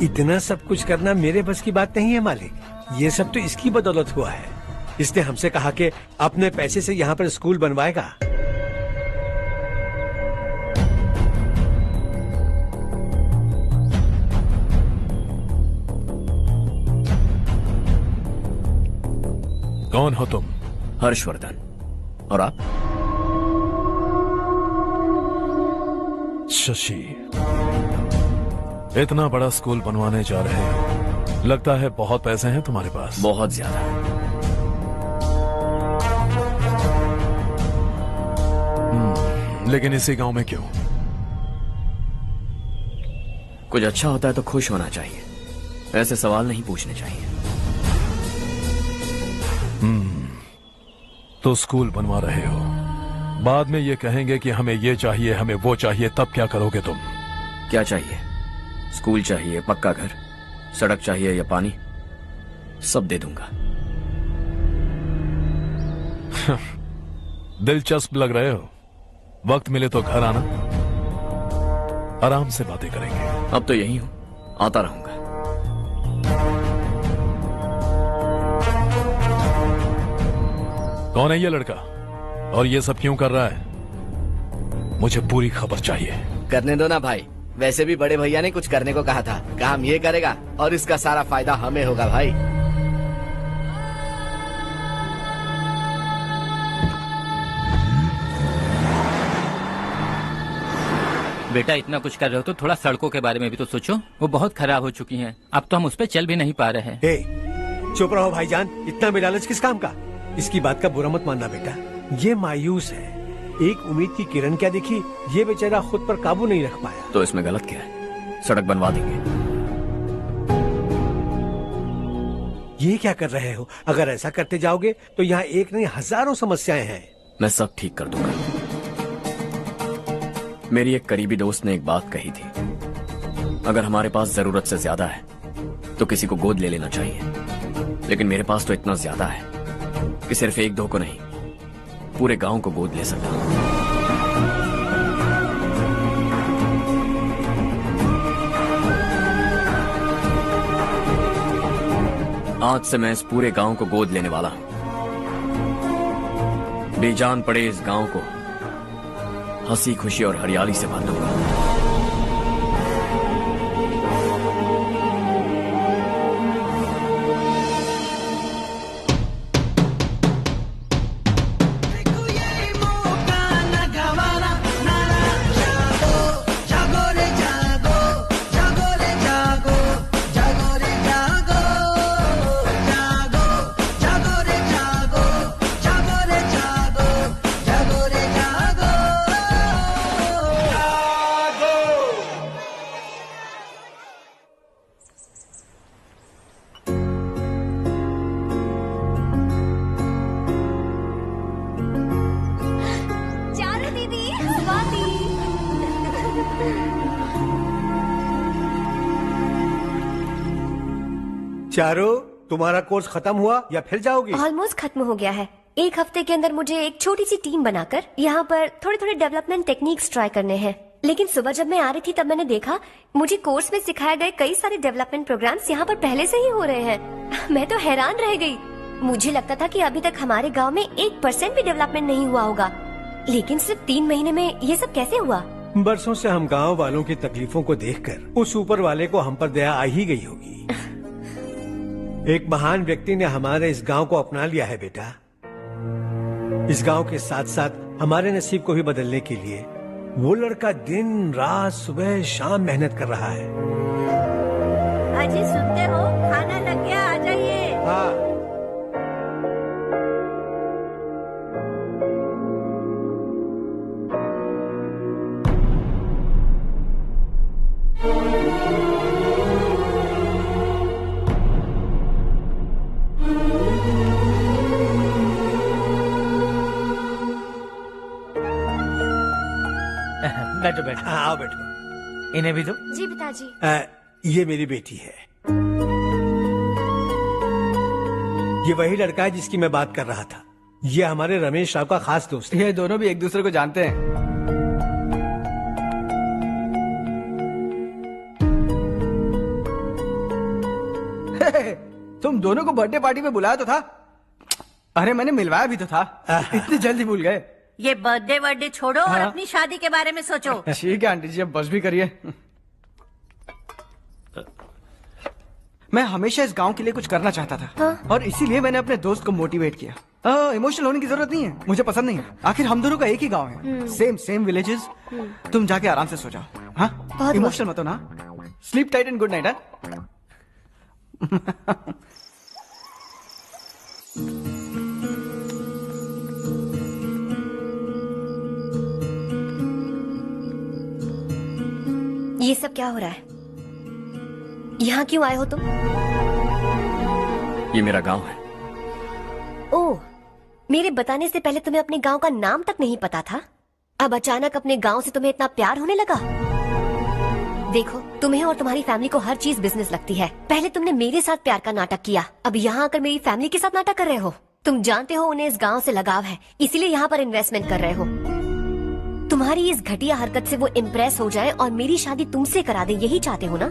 इतना सब कुछ करना मेरे बस की बात नहीं है मालिक। ये सब तो इसकी बदौलत हुआ है। इसने हमसे कहा कि अपने पैसे से यहाँ पर स्कूल बनवाएगा। कौन हो तुम? हर्षवर्धन। और आप? शशि। इतना बड़ा स्कूल बनवाने जा रहे हो, लगता है बहुत पैसे हैं तुम्हारे पास। बहुत ज्यादा। लेकिन इसी गांव में क्यों? कुछ अच्छा होता है तो खुश होना चाहिए, ऐसे सवाल नहीं पूछने चाहिए। तो स्कूल बनवा रहे हो, बाद में ये कहेंगे कि हमें ये चाहिए, हमें वो चाहिए, तब क्या करोगे तुम? क्या चाहिए? स्कूल चाहिए, पक्का घर, सड़क चाहिए या पानी, सब दे दूंगा। दिलचस्प लग रहे हो। वक्त मिले तो घर आना, आराम से बातें करेंगे। अब तो यही हूं, आता रहूंगा। कौन है ये लड़का और ये सब क्यों कर रहा है? मुझे पूरी खबर चाहिए। करने दो ना भाई, वैसे भी बड़े भैया ने कुछ करने को कहा था, काम ये करेगा और इसका सारा फायदा हमें होगा भाई। बेटा इतना कुछ कर रहे हो तो थोड़ा सड़कों के बारे में भी तो सोचो, वो बहुत खराब हो चुकी हैं। अब तो हम उस पर चल भी नहीं पा रहे हैं। चुप रहो भाईजान, इतना बेलालच किस काम का? इसकी बात का बुरा मत मानना बेटा, ये मायूस है। एक उम्मीद की किरण क्या दिखी, ये बेचारा खुद पर काबू नहीं रख पाया। तो इसमें गलत क्या है? सड़क बनवा देंगे। ये क्या कर रहे हो? अगर ऐसा करते जाओगे तो यहाँ एक नहीं हजारों समस्याएं हैं। मैं सब ठीक कर दूंगा। मेरी एक करीबी दोस्त ने एक बात कही थी, अगर हमारे पास जरूरत से ज्यादा है तो किसी को गोद ले लेना चाहिए। लेकिन मेरे पास तो इतना ज्यादा है कि सिर्फ एक दो को नहीं, पूरे गांव को गोद ले सकता हूं। आज से मैं इस पूरे गांव को गोद लेने वाला हूं। बेजान पड़े इस गांव को हंसी खुशी और हरियाली से भर दूंगा। चारों, तुम्हारा कोर्स खत्म हुआ या फिर जाओगी? ऑलमोस्ट खत्म हो गया है। एक हफ्ते के अंदर मुझे एक छोटी सी टीम बनाकर यहाँ पर थोड़े थोड़े डेवलपमेंट टेक्निक्स ट्राई करने हैं। लेकिन सुबह जब मैं आ रही थी तब मैंने देखा मुझे कोर्स में सिखाए गए कई सारे डेवलपमेंट प्रोग्राम्स यहाँ पर पहले से ही हो रहे हैं। मैं तो हैरान रह गई। मुझे लगता था कि अभी तक हमारे गाँव में 1% भी डेवलपमेंट नहीं हुआ होगा, लेकिन सिर्फ 3 महीने में ये सब कैसे हुआ? बरसों से हम गांव वालों की तकलीफों को देखकर उस ऊपर वाले को हम पर दया आ ही गई होगी। एक महान व्यक्ति ने हमारे इस गांव को अपना लिया है बेटा। इस गांव के साथ साथ हमारे नसीब को भी बदलने के लिए वो लड़का दिन रात सुबह शाम मेहनत कर रहा है। अजी सुनते हो, खाना लग गया, आ जाइए। हाँ। बैठो बैठो। आओ बैठो। इन्हें भी दो। जी पिताजी। ये मेरी बेटी है। ये वही लड़का है जिसकी मैं बात कर रहा था। ये हमारे रमेश राव का खास दोस्त है। ये दोनों भी एक दूसरे को जानते हैं। तुम दोनों को बर्थडे पार्टी में बुलाया तो था। अरे मैंने मिलवाया भी तो था। इतनी जल्दी भूल गए। ये बर्थडे वर्डे छोड़ो और अपनी शादी के बारे में सोचो। ठीक है आंटी जी, अब बस भी करिए। मैं हमेशा इस गांव के लिए कुछ करना चाहता था और इसीलिए मैंने अपने दोस्त को मोटिवेट किया। इमोशनल होने की जरूरत नहीं है, मुझे पसंद नहीं है। आखिर हम दोनों का एक ही गांव है, सेम विलेजेस। तुम जाके आराम से सो जाओ। हाँ, इमोशनल मत हो ना। Sleep tight and good night. क्या हो रहा है? यहाँ क्यों आए हो तुम? ये मेरा गांव है। ओह, मेरे बताने से पहले तुम्हें अपने गांव का नाम तक नहीं पता था? अब अचानक अपने गांव से तुम्हें इतना प्यार होने लगा? देखो, तुम्हें और तुम्हारी फैमिली को हर चीज बिजनेस लगती है। पहले तुमने मेरे साथ प्यार का नाटक किया, अब यहाँ आकर मेरी फैमिली के साथ नाटक कर रहे हो। तुम जानते हो उन्हें इस गांव से लगाव है, इसीलिए यहाँ पर इन्वेस्टमेंट कर रहे हो। तुम्हारी इस घटिया हरकत से वो इम्प्रेस हो जाए और मेरी शादी तुमसे करा दे, यही चाहते हो ना?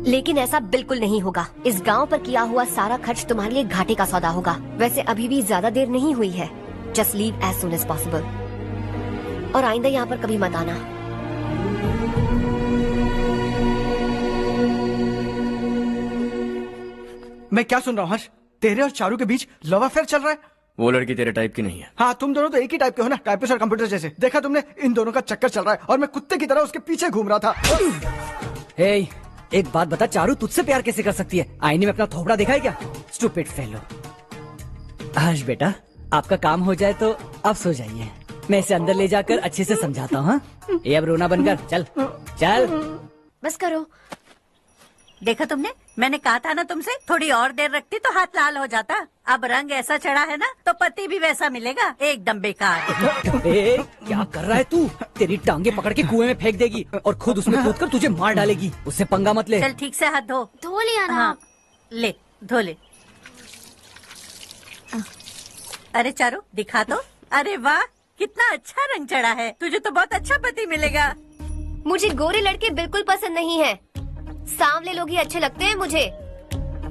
लेकिन ऐसा बिल्कुल नहीं होगा। इस गांव पर किया हुआ सारा खर्च तुम्हारे लिए घाटे का सौदा होगा। वैसे अभी भी ज्यादा देर नहीं हुई है। Just leave as soon as possible और आइंदा यहाँ पर कभी मत आना। मैं क्या सुन रहा हूँ हर्ष? तेरे और चारू के बीच लव अफेयर चल रहा है? वो लड़की तेरे टाइप की नहीं है। हाँ, तुम दोनों तो एक ही टाइप के हो ना, टाइपिस्ट और कंप्यूटर जैसे। देखा तुमने, इन दोनों का चक्कर चल रहा है और मैं कुत्ते की तरह उसके पीछे घूम रहा था। हे, एक बात बता, चारू तुझसे प्यार कैसे कर सकती है? आईने में अपना थोपड़ा देखा है क्या? Stupid fellow. हर्ष बेटा, आपका काम हो जाए तो अब सो जाइए। मैं इसे अंदर ले जाकर अच्छे से समझाता हूँ। ये अब रोना बंद कर। चल चल बस करो। देखा तुमने, मैंने कहा था ना तुमसे, थोड़ी और देर रखती तो हाथ लाल हो जाता। अब रंग ऐसा चढ़ा है ना तो पति भी वैसा मिलेगा। एकदम बेकार। ए, क्या कर रहा है तू? तेरी टांगे पकड़ के कुएं में फेंक देगी और खुद उसमें कूदकर तुझे मार डालेगी। उससे पंगा मत ले। चल ठीक से हाथ धो। धो लिया ना। हाँ, ले धो ले। अरे चारू, दिखा तो। अरे वाह, कितना अच्छा रंग चढ़ा है। तुझे तो बहुत अच्छा पति मिलेगा। मुझे गोरे लड़के बिल्कुल पसंद नहीं है। सांवले लोग ही अच्छे लगते हैं मुझे।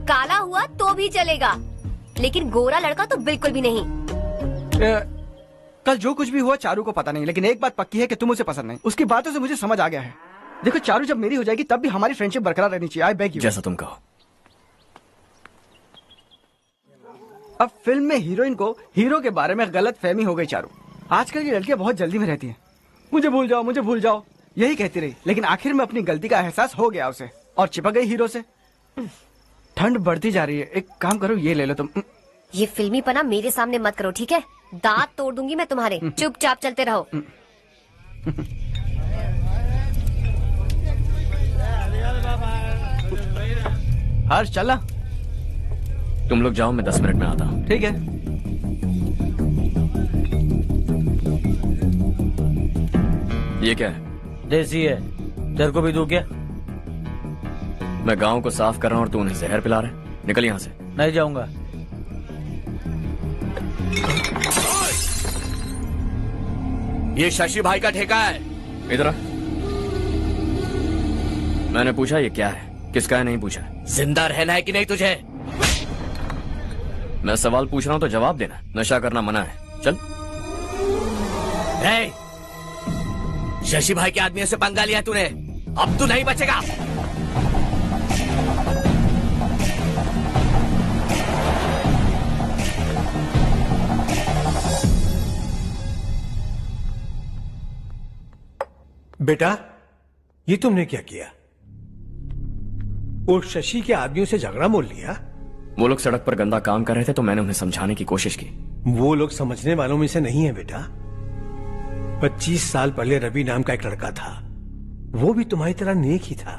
काला हुआ तो भी चलेगा, लेकिन गोरा लड़का तो बिल्कुल भी नहीं। कल जो कुछ भी हुआ चारू को पता नहीं, लेकिन एक बात पक्की है कि तुम उसे पसंद नहीं। उसकी बातों से मुझे समझ आ गया है। देखो चारू जब मेरी हो जाएगी तब भी हमारी फ्रेंडशिप बरकरार रहनी चाहिए। I beg you. जैसा तुम कहो। अब फिल्म में हीरोइन को हीरो के बारे में गलत फहमी हो गई चारू। आजकल की लड़कियां बहुत जल्दी में रहती हैं। मुझे भूल जाओ, मुझे भूल जाओ, यही कहती रही, लेकिन आखिर में अपनी गलती का एहसास हो गया उसे और चिपक गई हीरो से। ठंड बढ़ती जा रही है, एक काम करो, ये ले लो तुम। ये फिल्मी पना मेरे सामने मत करो, ठीक है? दांत तोड़ दूंगी मैं तुम्हारे। चुपचाप चलते रहो। हर्ष चला। तुम लोग जाओ, मैं 10 मिनट में आता हूँ। ठीक है। ये क्या है? देसी है। तेरे को भी दूं क्या? मैं गांव को साफ कर रहा हूँ और तू उन्हें जहर पिला रहा है। निकल यहाँ से। नहीं जाऊंगा। ये शशि भाई का ठेका है। इधर आ। मैंने पूछा ये क्या है, किसका है नहीं पूछा। जिंदा रहना है कि नहीं तुझे? मैं सवाल पूछ रहा हूँ तो जवाब देना। नशा करना मना है। चल। शशि भाई के आदमियों से पंगा लिया तूने, अब तू नहीं बचेगा। बेटा, ये तुमने क्या किया? वो शशि के आदमियों से झगड़ा मोल लिया? वो लोग सड़क पर गंदा काम कर रहे थे तो मैंने उन्हें समझाने की कोशिश की। वो लोग समझने वालों में से नहीं है बेटा। 25 साल पहले रवि नाम का एक लड़का था, वो भी तुम्हारी तरह नेक ही था।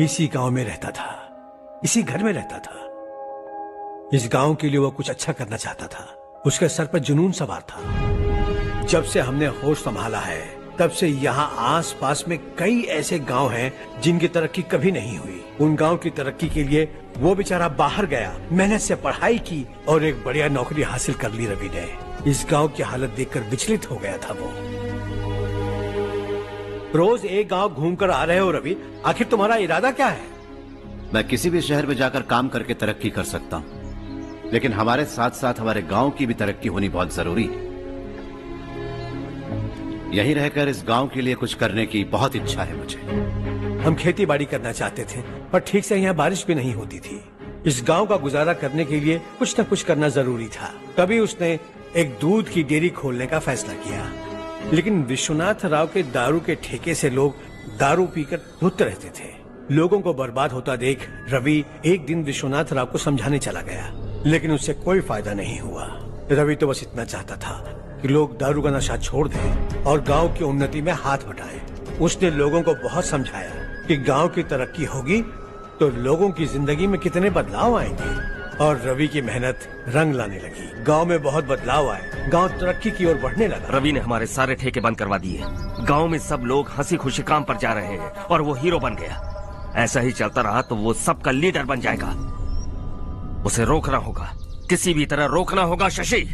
इसी गांव में रहता था, इसी घर में रहता था। इस गांव के लिए वो कुछ अच्छा करना चाहता था। उसके सर पर जुनून सवार था। जब से हमने होश संभाला है तब से यहाँ आस पास में कई ऐसे गांव हैं जिनकी तरक्की कभी नहीं हुई। उन गांव की तरक्की के लिए वो बेचारा बाहर गया, मेहनत से पढ़ाई की और एक बढ़िया नौकरी हासिल कर ली रवि ने। इस गांव की हालत देखकर विचलित हो गया था वो। रोज एक गांव घूमकर आ रहे हो रवि, आखिर तुम्हारा इरादा क्या है? मैं किसी भी शहर में जाकर काम करके तरक्की कर सकता हूँ, लेकिन हमारे साथ साथ हमारे गांव की भी तरक्की होनी बहुत जरूरी है। यहीं रहकर इस गांव के लिए कुछ करने की बहुत इच्छा है मुझे। हम खेती बाड़ी करना चाहते थे, पर ठीक से यहाँ बारिश भी नहीं होती थी। इस गांव का गुजारा करने के लिए कुछ न कुछ करना जरूरी था। तभी उसने एक दूध की डेयरी खोलने का फैसला किया। लेकिन विश्वनाथ राव के दारू के ठेके से लोग दारू पीकर धुत रहते थे। लोगों को बर्बाद होता देख रवि एक दिन विश्वनाथ राव को समझाने चला गया, लेकिन उससे कोई फायदा नहीं हुआ। रवि तो बस इतना चाहता था कि लोग दारू का नशा छोड़ दें और गांव की उन्नति में हाथ बटाएं। उसने लोगों को बहुत समझाया कि गांव की तरक्की होगी तो लोगों की जिंदगी में कितने बदलाव आएंगे, और रवि की मेहनत रंग लाने लगी। गांव में बहुत बदलाव आए, गांव तरक्की की ओर बढ़ने लगा। रवि ने हमारे सारे ठेके बंद करवा दिए। गांव में सब लोग हंसी खुशी काम पर जा रहे हैं और वो हीरो बन गया। ऐसा ही चलता रहा तो वो सबका लीडर बन जाएगा। उसे रोकना होगा, किसी भी तरह रोकना होगा शशि।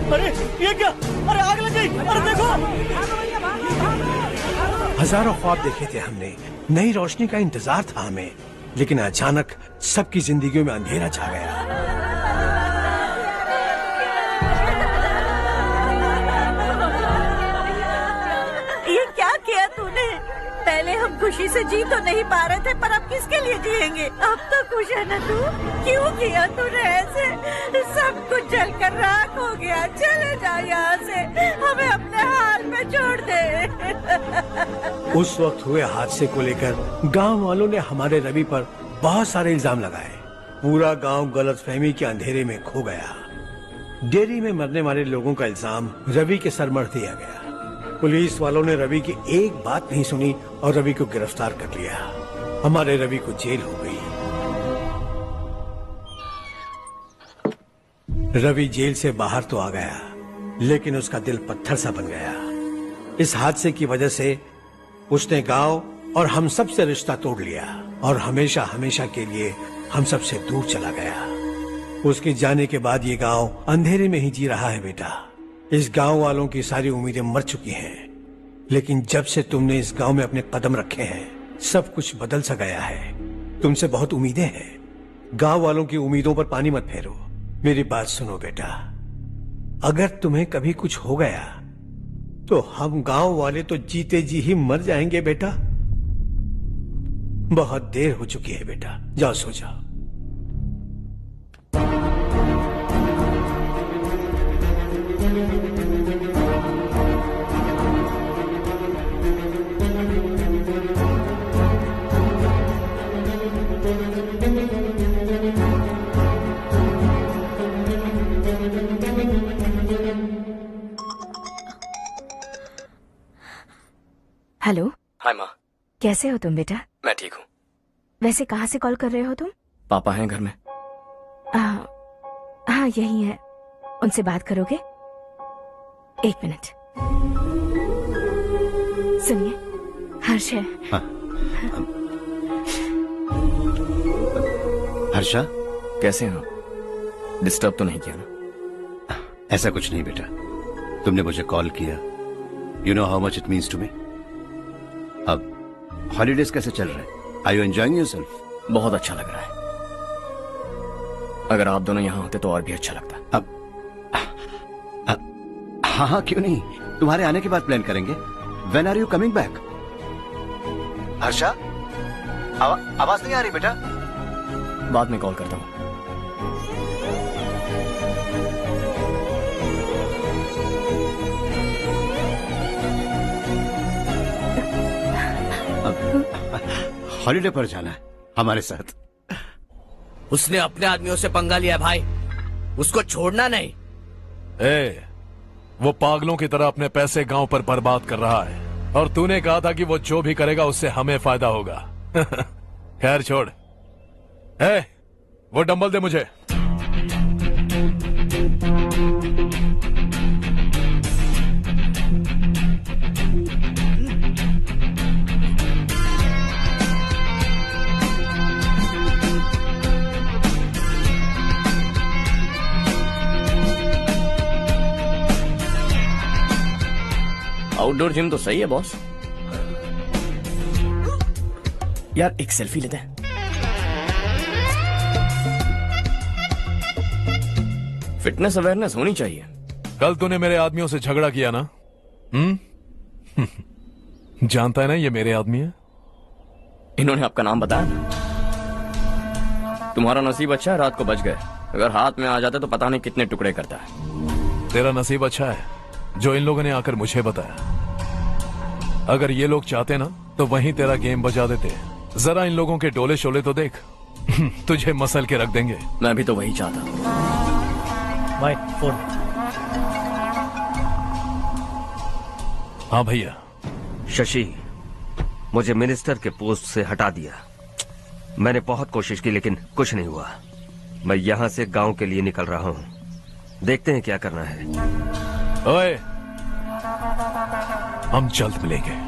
अरे ये क्या? अरे आग लग गई! अरे देखो! हजारों ख्वाब देखे थे हमने, नई रोशनी का इंतजार था हमें, लेकिन अचानक सबकी जिंदगियों में अंधेरा छा गया। ये क्या किया तूने? पहले हम खुशी से जी तो नहीं पा रहे थे, पर अब किसके लिए जिएंगे? अब तो खुश है ना तू? क्यों किया तूने ऐसे? सब कुछ जलकर राख हो गया। चले जा यहाँ से, हमें अपने हाल में छोड़ दे। उस वक्त हुए हादसे को लेकर गांव वालों ने हमारे रवि पर बहुत सारे इल्जाम लगाए। पूरा गांव गलतफहमी के अंधेरे में खो गया। डेयरी में मरने वाले लोगों का इल्जाम रवि के सर मढ़ दिया गया। पुलिस वालों ने रवि की एक बात नहीं सुनी और रवि को गिरफ्तार कर लिया। हमारे रवि को जेल हो गई। रवि जेल से बाहर तो आ गया, लेकिन उसका दिल पत्थर सा बन गया। इस हादसे की वजह से उसने गांव और हम सब से रिश्ता तोड़ लिया और हमेशा हमेशा के लिए हम सब से दूर चला गया। उसके जाने के बाद ये गांव अंधेरे में ही जी रहा है बेटा। इस गांव वालों की सारी उम्मीदें मर चुकी हैं, लेकिन जब से तुमने इस गांव में अपने कदम रखे हैं सब कुछ बदल सा गया है। तुमसे बहुत उम्मीदें हैं। गांव वालों की उम्मीदों पर पानी मत फेरो। मेरी बात सुनो बेटा, अगर तुम्हें कभी कुछ हो गया तो हम गांव वाले तो जीते जी ही मर जाएंगे बेटा। बहुत देर हो चुकी है बेटा, जाओ सो जाओ। हेलो। हाय माँ। कैसे हो तुम बेटा? मैं ठीक हूँ। वैसे कहाँ से कॉल कर रहे हो तुम? पापा हैं घर में। हाँ यही है। उनसे बात करोगे? एक मिनट सुनिए, हर्ष है। हाँ। हर्षा, कैसे हैं आप? डिस्टर्ब तो नहीं किया ना? ऐसा कुछ नहीं बेटा, तुमने मुझे कॉल किया। You know how much it means to me. अब हॉलीडेज कैसे चल रहे हैं? Are you enjoying yourself? बहुत अच्छा लग रहा है। अगर आप दोनों यहाँ होते तो और भी अच्छा लगता। अब हाँ हाँ क्यों नहीं, तुम्हारे आने के बाद प्लान करेंगे। When are you coming back? Harsha, आवाज नहीं आ रही बेटा। बाद में कॉल करता हूँ। हॉलीडे पर जाना है हमारे साथ। उसने अपने आदमियों से पंगा लिया भाई, उसको छोड़ना नहीं। वो पागलों की तरह अपने पैसे गांव पर बर्बाद कर रहा है और तूने कहा था कि वो जो भी करेगा उससे हमें फायदा होगा। खैर छोड़। वो डंबल दे मुझे। आउटडोर जिम तो सही है बॉस। यार एक सेल्फी लेते हैं। फिटनेस अवेयरनेस होनी चाहिए। कल तूने मेरे आदमियों से झगड़ा किया ना? जानता है ना ये मेरे आदमी है। इन्होंने आपका नाम बताया? तुम्हारा नसीब अच्छा है रात को बच गए। अगर हाथ में आ जाता तो पता नहीं कितने टुकड़े करता है। तेरा नसीब अच्छा है जो इन लोगों ने आकर मुझे बताया। अगर ये लोग चाहते ना तो वहीं तेरा गेम बजा देते। जरा इन लोगों के डोले शोले तो देख। तुझे मसल के रख देंगे। मैं भी तो वही चाहता हूँ। भाई फोन। हाँ भैया। शशि, मुझे मिनिस्टर के पोस्ट से हटा दिया। मैंने बहुत कोशिश की लेकिन कुछ नहीं हुआ। मैं यहाँ से गांव के लिए निकल रहा हूँ। देखते हैं क्या करना है। ओए, हम जल्द मिलेंगे।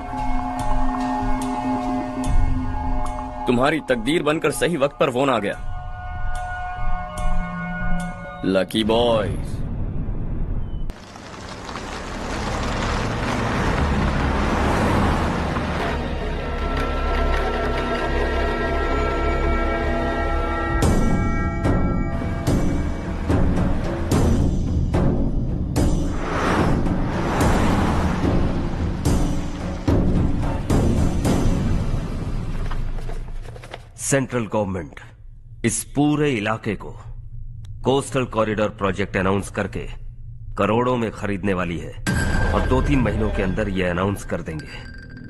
तुम्हारी तकदीर बनकर सही वक्त पर फोन आ गया। Lucky boys. सेंट्रल गवर्नमेंट इस पूरे इलाके को कोस्टल कॉरिडोर प्रोजेक्ट अनाउंस करके करोड़ों में खरीदने वाली है और 2-3 महीनों के अंदर ये अनाउंस कर देंगे।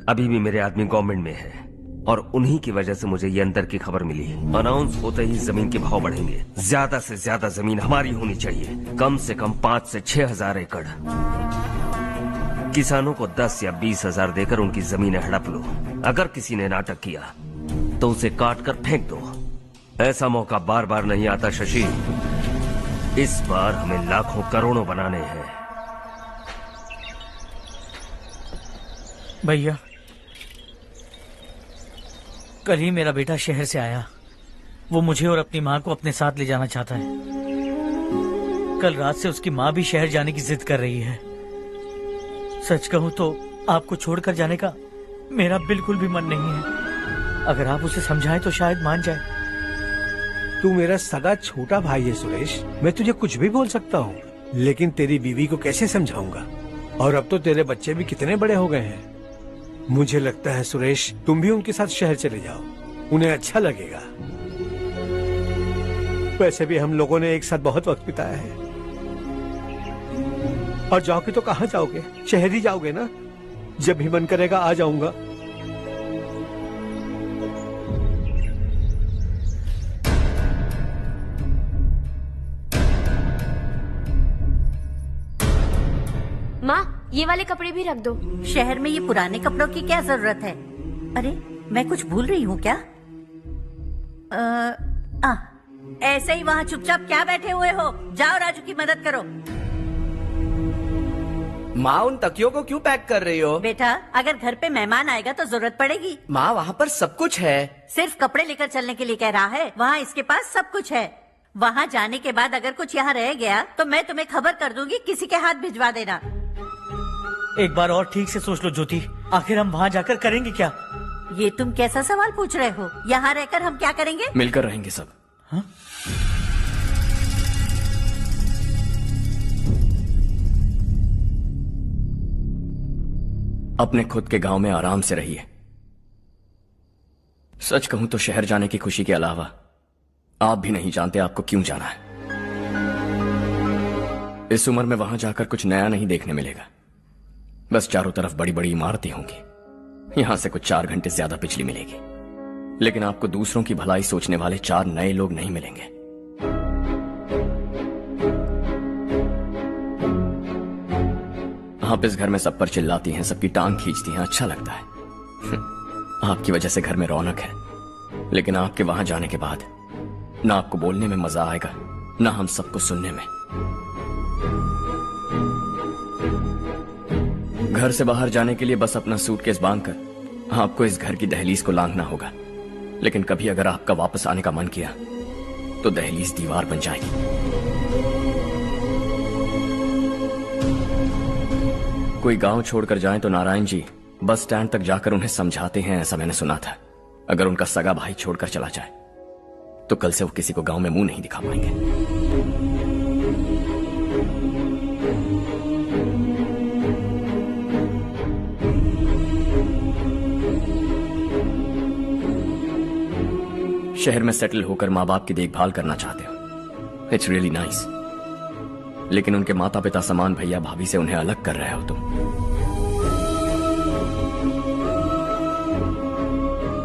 अभी भी मेरे आदमी गवर्नमेंट में है और उन्हीं की वजह से मुझे ये अंदर की खबर मिली। अनाउंस होते ही जमीन के भाव बढ़ेंगे। ज्यादा से ज्यादा जमीन हमारी होनी चाहिए, कम से कम 5 से 6 हजार एकड़। किसानों को 10 या 20 हजार देकर उनकी जमीनें हड़प लो। अगर किसी ने नाटक किया तो उसे काट कर फेंक दो। ऐसा मौका बार बार नहीं आता शशि। इस बार हमें लाखों करोड़ों बनाने हैं। भैया, कल ही मेरा बेटा शहर से आया। वो मुझे और अपनी माँ को अपने साथ ले जाना चाहता है। कल रात से उसकी माँ भी शहर जाने की जिद कर रही है। सच कहूँ तो आपको छोड़कर जाने का मेरा बिल्कुल भी मन नहीं है। अगर आप उसे समझाएं तो शायद मान जाए। तू मेरा सगा छोटा भाई है सुरेश, मैं तुझे कुछ भी बोल सकता हूँ, लेकिन तेरी बीवी को कैसे समझाऊंगा? और अब तो तेरे बच्चे भी कितने बड़े हो गए हैं। मुझे लगता है सुरेश, तुम भी उनके साथ शहर चले जाओ, उन्हें अच्छा लगेगा। वैसे भी हम लोगों ने एक साथ बहुत वक्त बिताया है। और जाओगे तो कहाँ जाओगे? शहर ही जाओगे ना? जब भी मन करेगा आ जाऊंगा। माँ, ये वाले कपड़े भी रख दो। शहर में ये पुराने कपड़ों की क्या जरूरत है? अरे, मैं कुछ भूल रही हूँ क्या? ऐसे ही वहाँ चुपचाप क्या बैठे हुए हो? जाओ राजू की मदद करो। माँ, उन तकियों को क्यों पैक कर रही हो? बेटा, अगर घर पे मेहमान आएगा तो जरूरत पड़ेगी। माँ, वहाँ पर सब कुछ है। सिर्फ कपड़े लेकर चलने के लिए कह रहा है? वहाँ इसके पास सब कुछ है। वहाँ जाने के बाद अगर कुछ यहाँ रह गया तो मैं तुम्हें खबर कर दूंगी, किसी के हाथ भिजवा देना। एक बार और ठीक से सोच लो ज्योति, आखिर हम वहाँ जाकर करेंगे क्या? ये तुम कैसा सवाल पूछ रहे हो? यहाँ रहकर हम क्या करेंगे? मिलकर रहेंगे सब। हाँ? अपने खुद के गांव में आराम से रहिए। सच कहूं तो शहर जाने की खुशी के अलावा आप भी नहीं जानते आपको क्यों जाना है। इस उम्र में वहां जाकर कुछ नया नहीं देखने मिलेगा। बस चारों तरफ बड़ी बड़ी इमारतें होंगी। यहां से कुछ 4 घंटे ज्यादा बिजली मिलेगी, लेकिन आपको दूसरों की भलाई सोचने वाले 4 नए लोग नहीं मिलेंगे। आप इस घर में सब पर चिल्लाती हैं, सबकी टांग खींचती हैं, अच्छा लगता है। आपकी वजह से घर में रौनक है, लेकिन आपके वहां जाने के बाद ना आपको बोलने में मजा आएगा, ना हम सबको सुनने में। घर से बाहर जाने के लिए बस अपना सूटकेस बांधकर आपको इस घर की दहलीज को लांघना होगा। लेकिन कभी अगर आपका वापस आने का मन किया तो दहलीज दीवार बन जाएगी। कोई गांव छोड़कर जाएं तो नारायण जी बस स्टैंड तक जाकर उन्हें समझाते हैं, ऐसा मैंने सुना था। अगर उनका सगा भाई छोड़कर चला जाए तो कल से वो किसी को गांव में मुंह नहीं दिखा पाएंगे। शहर में सेटल होकर माँ बाप की देखभाल करना चाहते हो, इट्स रियली नाइस, लेकिन उनके माता पिता समान भैया भाभी से उन्हें अलग कर रहे हो तुम।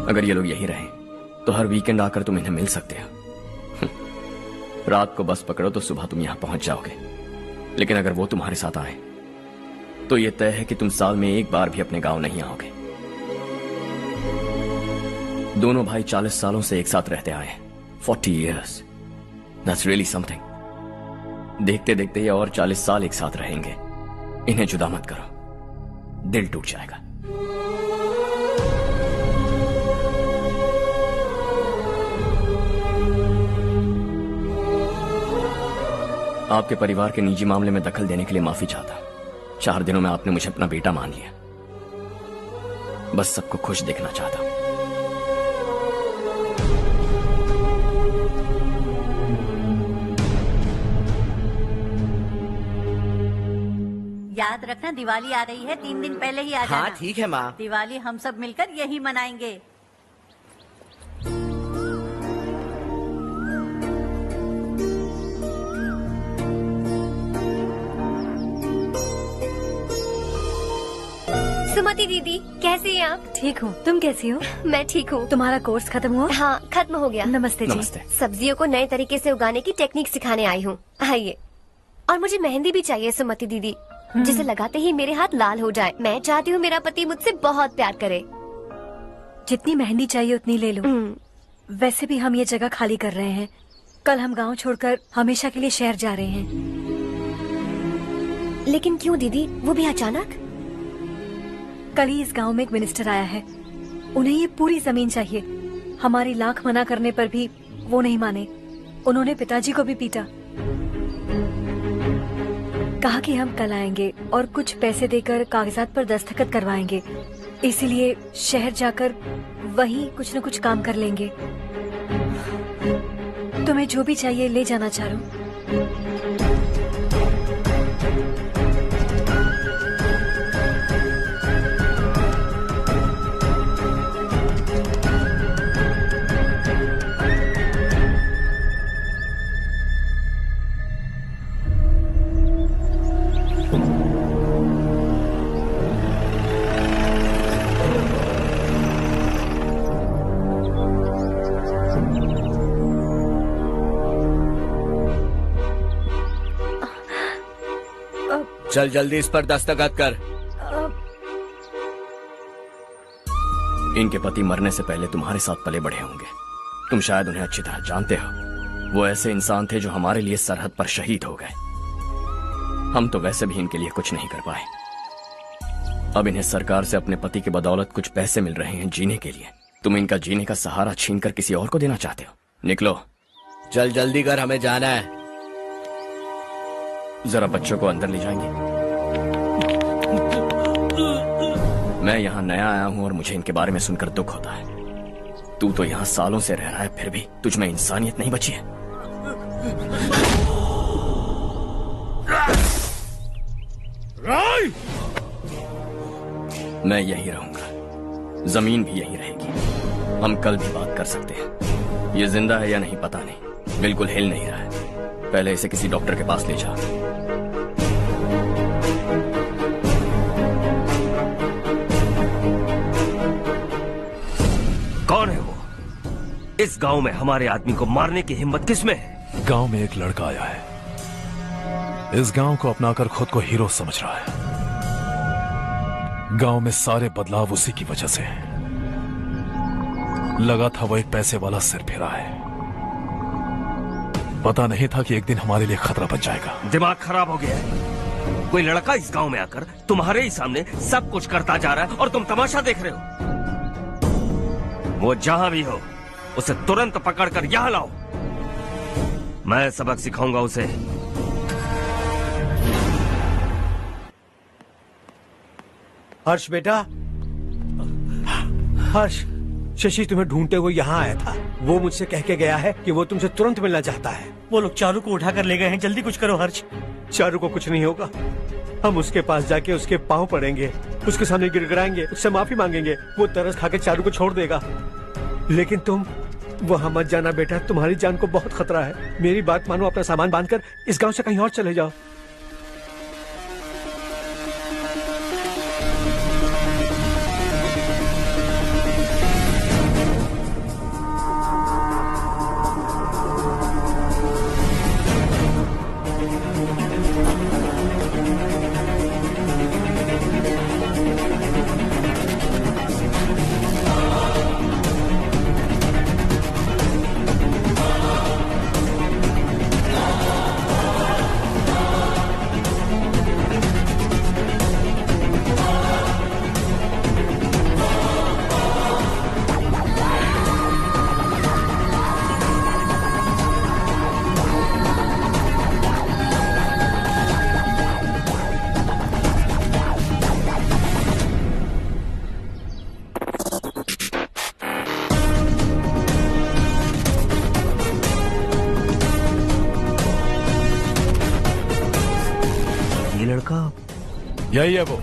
अगर ये लोग यही रहे तो हर वीकेंड आकर तुम इन्हें मिल सकते हो। रात को बस पकड़ो तो सुबह तुम यहां पहुंच जाओगे। लेकिन अगर वो तुम्हारे साथ आए तो ये तय है कि तुम साल में एक बार भी अपने गांव नहीं आओगे। दोनों भाई 40 सालों से एक साथ रहते आए हैं, 40 years। That's really something। देखते देखते ये और 40 साल एक साथ रहेंगे। इन्हें जुदा मत करो, दिल टूट जाएगा। आपके परिवार के निजी मामले में दखल देने के लिए माफी चाहता। 4 दिनों में आपने मुझे अपना बेटा मान लिया। बस सबको खुश देखना चाहता। याद रखना दिवाली आ रही है, 3 दिन पहले ही आ जाना। हाँ ठीक है माँ। दिवाली हम सब मिलकर यही मनाएंगे। सुमति दीदी कैसी हैं आप? ठीक हूँ, तुम कैसी हो? मैं ठीक हूँ। तुम्हारा कोर्स खत्म हुआ? हाँ खत्म हो गया। नमस्ते जी। नमस्ते। सब्जियों को नए तरीके से उगाने की टेक्निक सिखाने आई हूँ। आइए। और मुझे मेहंदी भी चाहिए सुमति दीदी, जिसे लगाते ही मेरे हाथ लाल हो जाए। मैं चाहती हूँ मेरा पति मुझसे बहुत प्यार करे। जितनी मेहंदी चाहिए उतनी ले लो। वैसे भी हम ये जगह खाली कर रहे हैं। कल हम गांव छोड़कर हमेशा के लिए शहर जा रहे हैं। लेकिन क्यों दीदी, वो भी अचानक? कल ही इस गांव में एक मिनिस्टर आया है, उन्हें ये पूरी जमीन चाहिए। हमारी लाख मना करने पर भी वो नहीं माने। उन्होंने पिताजी को भी पीटा। कहा कि हम कल आएंगे और कुछ पैसे देकर कागजात पर दस्तखत करवाएंगे। इसीलिए शहर जाकर वहीं कुछ न कुछ काम कर लेंगे। तुम्हें जो भी चाहिए ले जाना चारू। चल जल्दी इस पर दस्तखत कर। इनके पति मरने से पहले तुम्हारे साथ पले बढ़े होंगे। तुम शायद उन्हें अच्छी तरह जानते हो। वो ऐसे इंसान थे जो हमारे लिए सरहद पर शहीद हो गए। हम तो वैसे भी इनके लिए कुछ नहीं कर पाए। अब इन्हें सरकार से अपने पति की बदौलत कुछ पैसे मिल रहे हैं जीने के लिए। तुम इनका जीने का सहारा छीनकर किसी और को देना चाहते हो। निकलो। चल जल्दी कर, हमें जाना है। जरा बच्चों को अंदर ले जाएंगे? मैं यहाँ नया आया हूँ और मुझे इनके बारे में सुनकर दुख होता है। तू तो यहाँ सालों से रह रहा है, फिर भी तुझ में इंसानियत नहीं बची है। मैं यही रहूंगा, जमीन भी यही रहेगी। हम कल भी बात कर सकते हैं। ये जिंदा है या नहीं पता नहीं, बिल्कुल हिल नहीं रहा है। पहले इसे किसी डॉक्टर के पास ले जा। कौन है वो? इस गांव में हमारे आदमी को मारने की हिम्मत किसमें है? गांव में एक लड़का आया है, इस गांव को अपनाकर खुद को हीरो समझ रहा है। गांव में सारे बदलाव उसी की वजह से हैं। लगा था वो एक पैसे वाला सिर फिरा है। पता नहीं था कि एक दिन हमारे लिए खतरा बन जाएगा। दिमाग खराब हो गया है। कोई लड़का इस गांव में आकर तुम्हारे ही सामने सब कुछ करता जा रहा है और तुम तमाशा देख रहे हो। वो जहां भी हो उसे तुरंत पकड़कर यहां लाओ। मैं सबक सिखाऊंगा उसे। हर्ष बेटा, हर्ष, शशि तुम्हें ढूंढते हुए यहाँ आया था। वो मुझसे कह के गया है कि वो तुमसे तुरंत मिलना चाहता है। वो लोग चारू को उठाकर ले गए हैं, जल्दी कुछ करो हर्ष। चारू को कुछ नहीं होगा। हम उसके पास जाके उसके पांव पड़ेंगे, उसके सामने गिड़गिड़ाएंगे, उससे माफी मांगेंगे। वो तरस खा के चारू को छोड़ देगा। लेकिन वहाँ मत जाना बेटा, तुम्हारी जान को बहुत खतरा है। मेरी बात मानो, अपना सामान बांधकर इस गांव से कहीं और चले जाओ। यही है वो।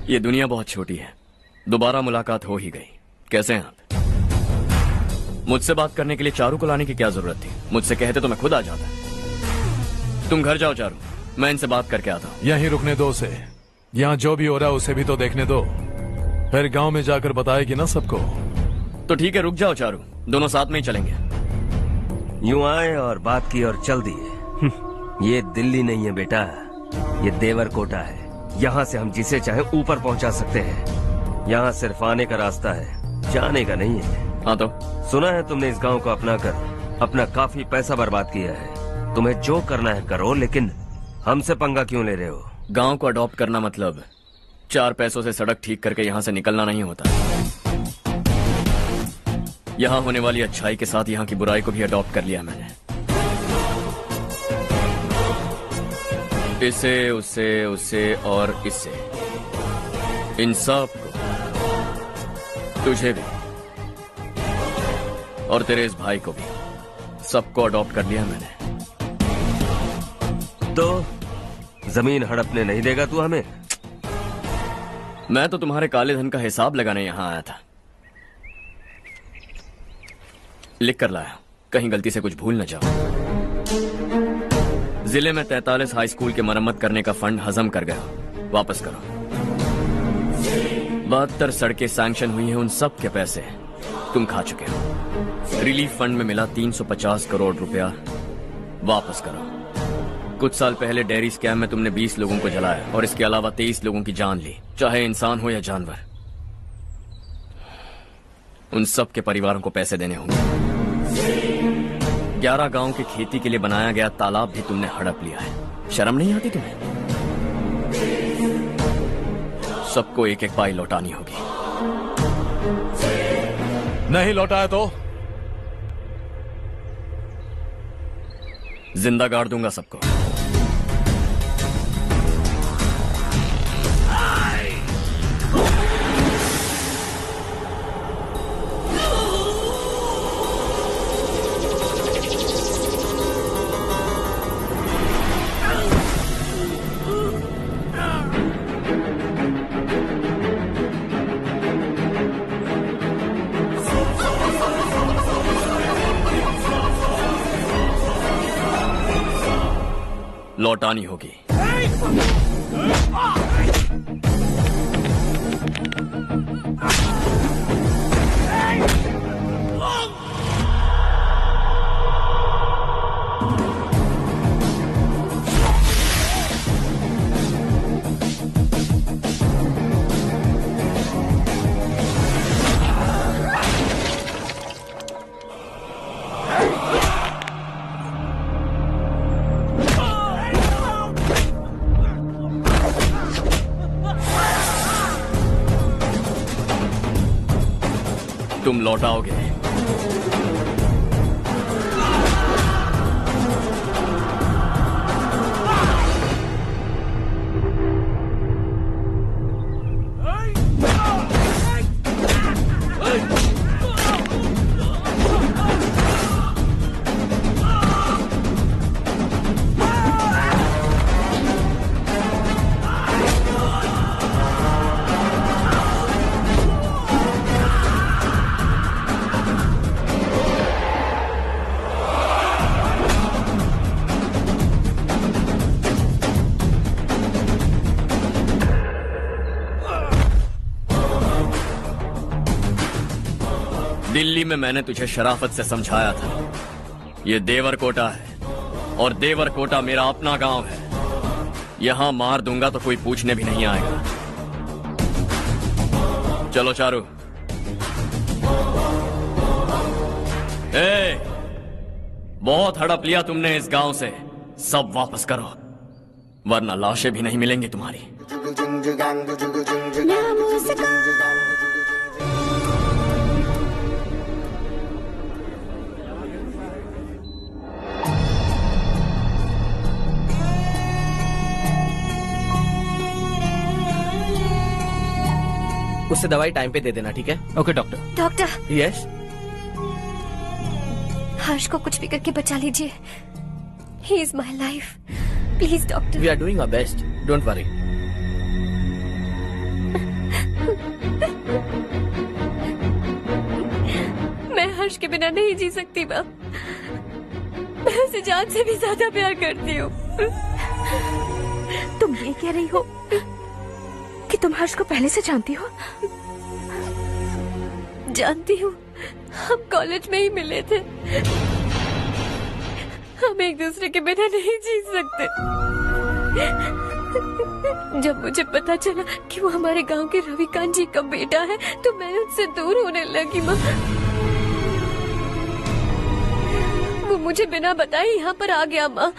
ये दुनिया बहुत छोटी है, दोबारा मुलाकात हो ही गई। कैसे हैं आप? मुझसे बात करने के लिए चारू को लाने की क्या जरूरत थी? मुझसे कहते तो मैं खुद आ जाता। तुम घर जाओ चारू, मैं इनसे बात करके आता हूँ। यहीं रुकने दो उसे, यहाँ जो भी हो रहा है उसे भी तो देखने दो, फिर गांव में जाकर बताएगी ना सबको। तो ठीक है, रुक जाओ चारू, दोनों साथ में ही चलेंगे। यूं आए और बात की और चल दिए। ये दिल्ली नहीं है बेटा, ये देवरकोटा है। यहाँ से हम जिसे चाहे ऊपर पहुँचा सकते हैं। यहाँ सिर्फ आने का रास्ता है, जाने का नहीं है। हाँ तो सुना है तुमने इस गांव को अपना कर अपना काफी पैसा बर्बाद किया है। तुम्हें जो करना है करो, लेकिन हमसे पंगा क्यों ले रहे हो? गांव को अडॉप्ट करना मतलब 4 पैसों से सड़क ठीक करके यहाँ से निकलना नहीं होता। यहाँ होने वाली अच्छाई के साथ यहाँ की बुराई को भी अडॉप्ट कर लिया मैंने। इसे, उससे, उससे और इससे, इन सब को, तुझे भी और तेरे इस भाई को भी, सबको अडॉप्ट कर लिया मैंने। तो जमीन हड़पने नहीं देगा तू हमें? मैं तो तुम्हारे काले धन का हिसाब लगाने यहाँ आया था। लिख कर लाया, कहीं गलती से कुछ भूल न जाओ। जिले में 43 हाई स्कूल के मरम्मत करने का फंड हजम कर गया, वापस करो। 72 सड़कें सैंक्शन हुई हैं, उन सब के पैसे तुम खा चुके हो। रिलीफ फंड में मिला 350 करोड़ रुपया, वापस करो। कुछ साल पहले डेयरी स्कैम में तुमने 20 लोगों को जलाया और इसके अलावा 23 लोगों की जान ली, चाहे इंसान हो या जानवर। उन सब के परिवारों को पैसे देने होंगे। 11 गांव की खेती के लिए बनाया गया तालाब भी तुमने हड़प लिया है। शर्म नहीं आती तुम्हें? सबको एक एक पाई लौटानी होगी। नहीं लौटाया तो जिंदा गाड़ दूंगा सबको। लौटानी होगी। तुम लौटाओगे। दिल्ली में मैंने तुझे शराफत से समझाया था, ये देवर कोटा है और देवर कोटा मेरा अपना गांव है। यहां मार दूंगा तो कोई पूछने भी नहीं आएगा। चलो चारू। ए, बहुत हड़प लिया तुमने इस गांव से, सब वापस करो वरना लाशें भी नहीं मिलेंगी तुम्हारी। उससे दवाई टाइम पे दे देना, ठीक है? Okay doctor. Doctor. Yes. Harsh को कुछ भी करके बचा लीजिए। He is my life, please doctor. We are doing our best, don't worry. मैं हर्ष के बिना नहीं जी सकती माँ। मैं उसे जान से भी ज्यादा प्यार करती हूँ। तुम ये कह रही हो कि तुम हर्ष को पहले से जानती हो? जानती हूँ, हम कॉलेज में ही मिले थे। हम एक दूसरे के बिना नहीं जी सकते। जब मुझे पता चला कि वो हमारे गांव के रविकांत जी का बेटा है तो मैं उनसे दूर होने लगी माँ। वो मुझे बिना बताए यहाँ पर आ गया माँ।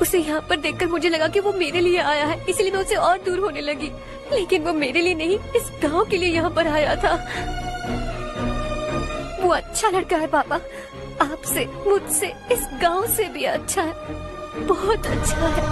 उसे यहाँ पर देखकर मुझे लगा कि वो मेरे लिए आया है, इसलिए मैं उसे और दूर होने लगी। लेकिन वो मेरे लिए नहीं, इस गांव के लिए यहाँ पर आया था। वो अच्छा लड़का है पापा, आपसे, मुझसे, इस गांव से भी अच्छा है, बहुत अच्छा है।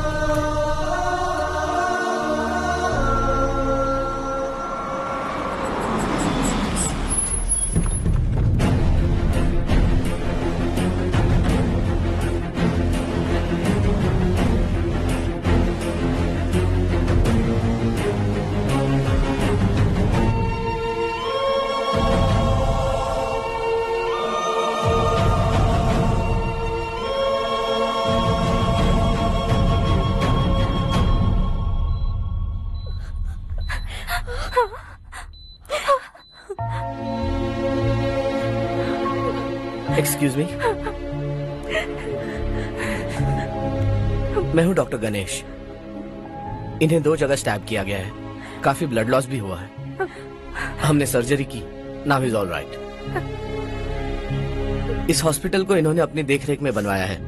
एक्सक्यूज मी, मैं हूँ डॉक्टर गणेश। इन्हें 2 जगह स्टैब किया गया है, काफी ब्लड लॉस भी हुआ है। हमने सर्जरी की, नाउ इज ऑल राइट। इस हॉस्पिटल को इन्होंने अपनी देखरेख में बनवाया है।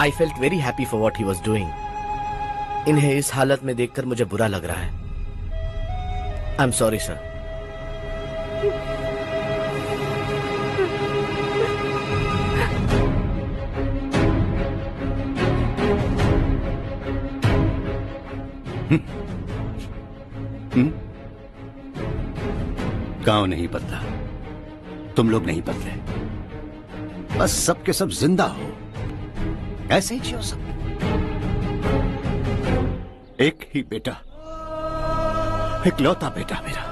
I felt very happy for what he was doing. इन्हें इस हालत में देखकर मुझे बुरा लग रहा है। I am sorry sir. गांव नहीं बदला, तुम लोग नहीं बदले, बस सब के सब जिंदा हो, ऐसे ही जियो सब। एक ही बेटा, इकलौता बेटा मेरा,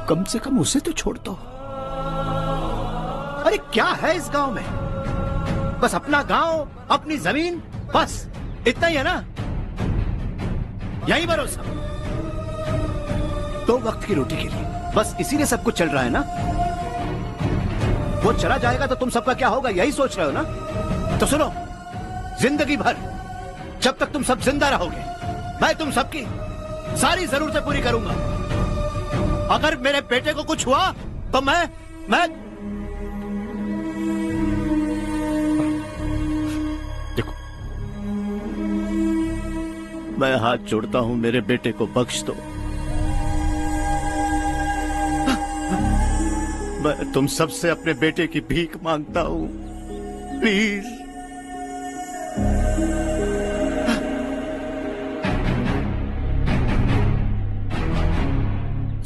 कम से कम उसे तो छोड़ दो। अरे क्या है इस गांव में? बस अपना गांव, अपनी जमीन, बस इतना ही है ना? यही भरोसा 2 वक्त की रोटी के लिए, बस इसीलिए सब कुछ चल रहा है ना? वो चला जाएगा तो तुम सबका क्या होगा, यही सोच रहे हो ना? तो सुनो, जिंदगी भर जब तक तुम सब जिंदा रहोगे, मैं तुम सबकी सारी जरूरतें पूरी करूंगा। अगर मेरे बेटे को कुछ हुआ तो मैं देखो, मैं हाथ जोड़ता हूं, मेरे बेटे को बख्श दो। मैं तुम सबसे अपने बेटे की भीख मांगता हूं, प्लीज।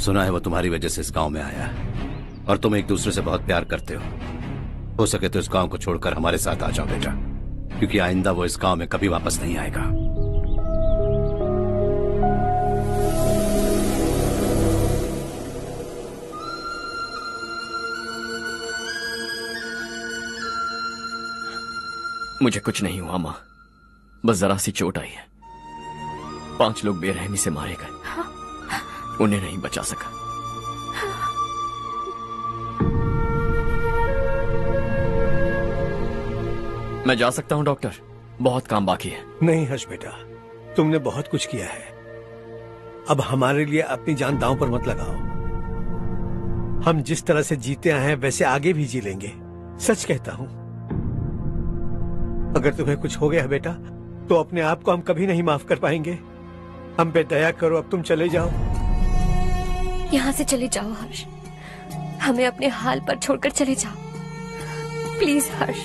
सुना है वो तुम्हारी वजह से इस गांव में आया है और तुम एक दूसरे से बहुत प्यार करते हो सके तो इस गांव को छोड़कर हमारे साथ आ जाओ बेटा, क्योंकि आइंदा वो इस गांव में कभी वापस नहीं आएगा। मुझे कुछ नहीं हुआ माँ, बस जरा सी चोट आई है। 5 लोग बेरहमी से मारे गए, उन्हें नहीं बचा सका। मैं जा सकता हूँ डॉक्टर, बहुत काम बाकी है। नहीं हर्ष बेटा, तुमने बहुत कुछ किया है, अब हमारे लिए अपनी जान दांव पर मत लगाओ। हम जिस तरह से जीते आए हैं वैसे आगे भी जी लेंगे, सच कहता हूँ। अगर तुम्हें कुछ हो गया बेटा तो अपने आप को हम कभी नहीं माफ कर पाएंगे। हम पे दया करो, अब तुम चले जाओ। यहाँ से चले जाओ हर्ष, हमें अपने हाल पर छोड़कर चले जाओ, प्लीज हर्ष।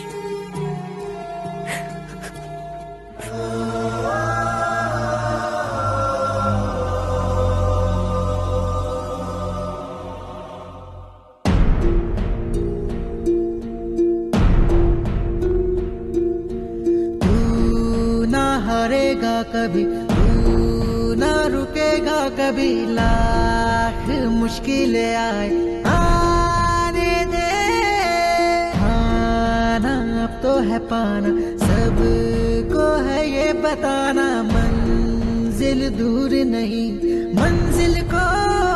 हारेगा कभी, तू ना रुकेगा कभी, लाख मुश्किलें आए आने दे। खाना अब तो है पाना, सबको है ये बताना, मंजिल दूर नहीं, मंजिल को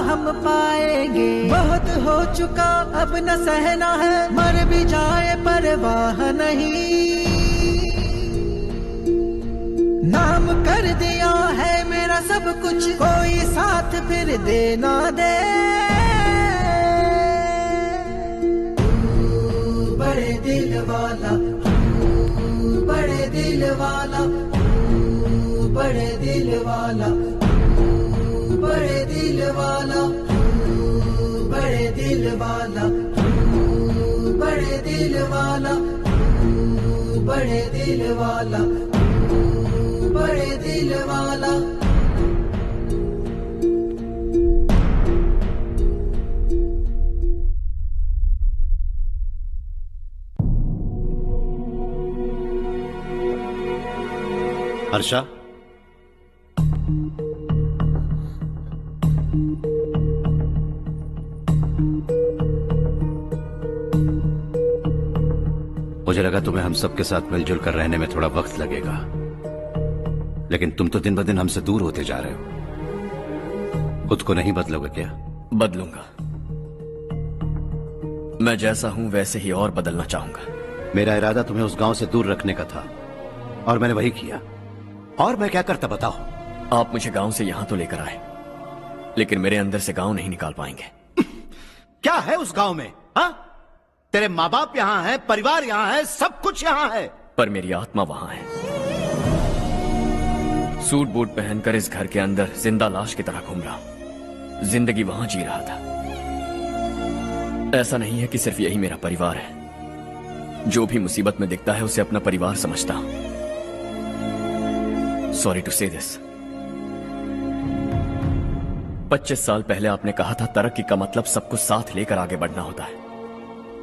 हम पाएंगे। बहुत हो चुका अब न सहना है, मर भी जाए परवाह नहीं। नाम कर दिया है मेरा सब कुछ, कोई साथ फिर देना दे। तू बड़े दिल वाला, तू बड़े दिल वाला, तू बड़े दिल वाला, तू बड़े दिल वाला, तू बड़े दिल वाला, तू बड़े दिल वाला, तू बड़े दिल वाला, बड़े दिल वाला। हर्षा, मुझे लगा तुम्हें हम सबके साथ मिलजुल कर रहने में थोड़ा वक्त लगेगा, लेकिन तुम तो दिन ब दिन हमसे दूर होते जा रहे हो। खुद को नहीं बदलोगे क्या? बदलूंगा, मैं जैसा हूं वैसे ही और बदलना चाहूंगा। मेरा इरादा तुम्हें उस गांव से दूर रखने का था और मैंने वही किया। और मैं क्या करता बताओ? आप मुझे गांव से यहां तो लेकर आए, लेकिन मेरे अंदर से गांव नहीं निकाल पाएंगे। क्या है उस गांव में? हाँ, तेरे माँ बाप यहाँ हैं, परिवार यहाँ है, सब कुछ यहाँ है, पर मेरी आत्मा वहां है। सूट बूट पहनकर इस घर के अंदर जिंदा लाश की तरह घूम रहा हूं, जिंदगी वहां जी रहा था। ऐसा नहीं है कि सिर्फ यही मेरा परिवार है, जो भी मुसीबत में दिखता है उसे अपना परिवार समझता हूं। सॉरी टू से दिस। 25 साल पहले आपने कहा था तरक्की का मतलब सबको साथ लेकर आगे बढ़ना होता है।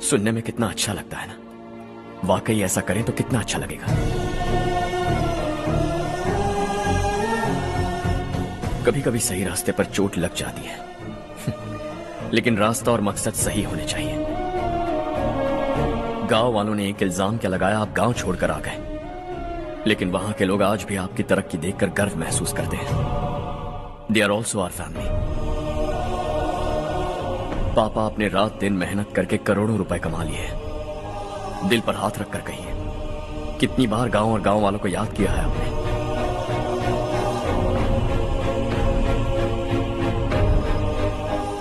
सुनने में कितना अच्छा लगता है ना? वाकई ऐसा करें तो कितना अच्छा लगेगा। कभी कभी सही रास्ते पर चोट लग जाती है लेकिन रास्ता और मकसद सही होने चाहिए। गांव वालों ने एक इल्जाम क्या लगाया, आप गांव छोड़कर आ गए, लेकिन वहां के लोग आज भी आपकी तरक्की देखकर गर्व महसूस करते हैं। They are also our family. पापा आपने रात दिन मेहनत करके करोड़ों रुपए कमा लिए हैं। दिल पर हाथ रखकर कहिए, कितनी बार गांव और गांव वालों को याद किया है आपने?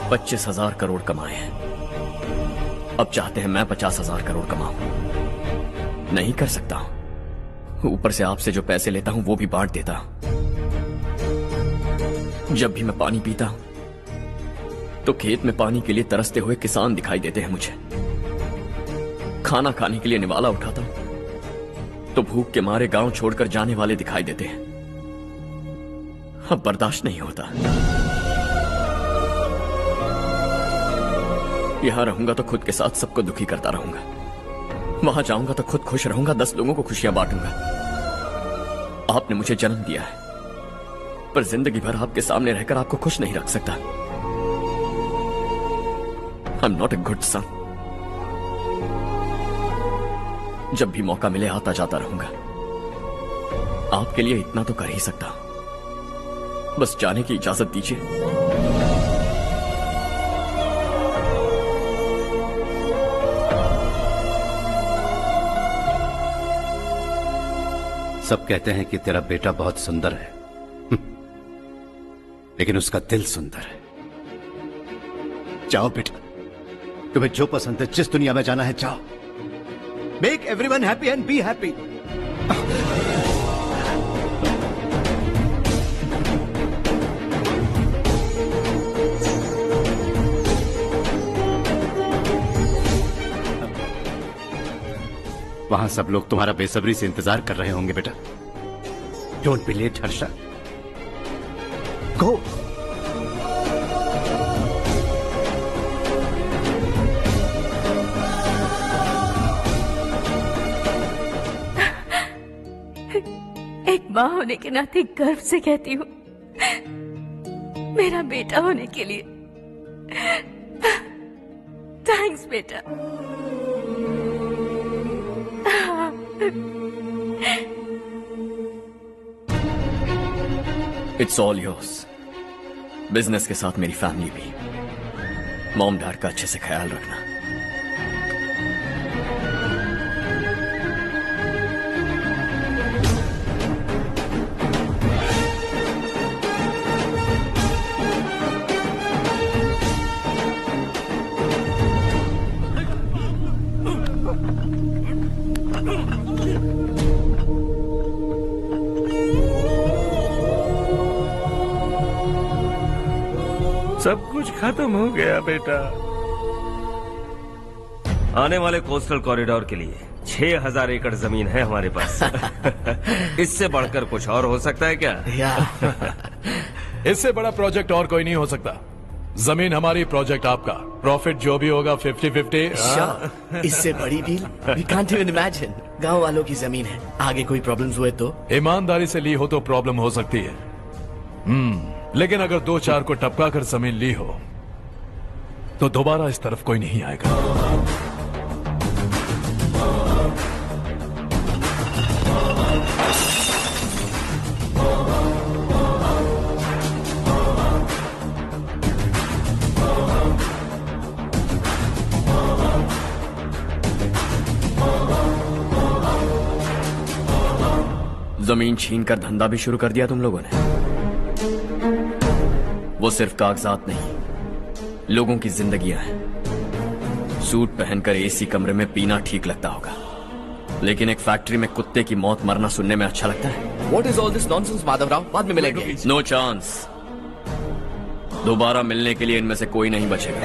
$25,000 करोड़ कमाए हैं, अब चाहते हैं मैं 50,000 करोड़ कमाऊं। नहीं कर सकता हूं। ऊपर से आपसे जो पैसे लेता हूं वो भी बांट देता हूं। जब भी मैं पानी पीता हूं तो खेत में पानी के लिए तरसते हुए किसान दिखाई देते हैं मुझे। खाना खाने के लिए निवाला उठाता हूं तो भूख के मारे गांव छोड़कर जाने वाले दिखाई देते हैं। अब बर्दाश्त नहीं होता। यहां रहूंगा तो खुद के साथ सबको दुखी करता रहूंगा, वहां जाऊंगा तो खुद खुश रहूंगा, 10 लोगों को खुशियां बांटूंगा। आपने मुझे जन्म दिया है, पर जिंदगी भर आपके सामने रहकर आपको खुश नहीं रख सकता। I am not a good son. जब भी मौका मिले आता जाता रहूंगा। आपके लिए इतना तो कर ही सकता हूं, बस जाने की इजाजत दीजिए। सब कहते हैं कि तेरा बेटा बहुत सुंदर है, लेकिन उसका दिल सुंदर है। जाओ बेटा, तुम्हें जो पसंद है, जिस दुनिया में जाना है जाओ। Make everyone happy and be happy. वहां सब लोग तुम्हारा बेसब्री से इंतजार कर रहे होंगे बेटा। डोंट बी लेट हर्षा, गो। एक माँ होने के नाते गर्व से कहती हूँ, मेरा बेटा होने के लिए थैंक्स बेटा। It's all yours. बिजनेस के साथ मेरी फैमिली भी। मॉम डैड का अच्छे से ख्याल रखना। सब कुछ खत्म हो गया बेटा। आने वाले कोस्टल कॉरिडोर के लिए 6000 एकड़ जमीन है हमारे पास। इससे बढ़कर कुछ और हो सकता है क्या? इससे बड़ा प्रोजेक्ट और कोई नहीं हो सकता। जमीन हमारी, प्रोजेक्ट आपका। प्रॉफिट जो भी होगा 50-50। इससे बड़ी deal we can't even imagine. गांव वालों की जमीन है, आगे कोई प्रॉब्लम्स हुए तो? ईमानदारी से ली हो तो प्रॉब्लम हो सकती है, लेकिन अगर 2-4 को टपका कर जमीन ली हो तो दोबारा इस तरफ कोई नहीं आएगा। जमीन छीन कर धंधा भी शुरू कर दिया तुम लोगों ने। वो सिर्फ कागजात नहीं, लोगों की जिंदगियां हैं। सूट पहनकर एसी कमरे में पीना ठीक लगता होगा, लेकिन एक फैक्ट्री में कुत्ते की मौत मरना सुनने में अच्छा लगता है। What is all this nonsense, Madhavrao? बाद में मिलेंगे। No chance. दोबारा मिलने के लिए इनमें से कोई नहीं बचेगा।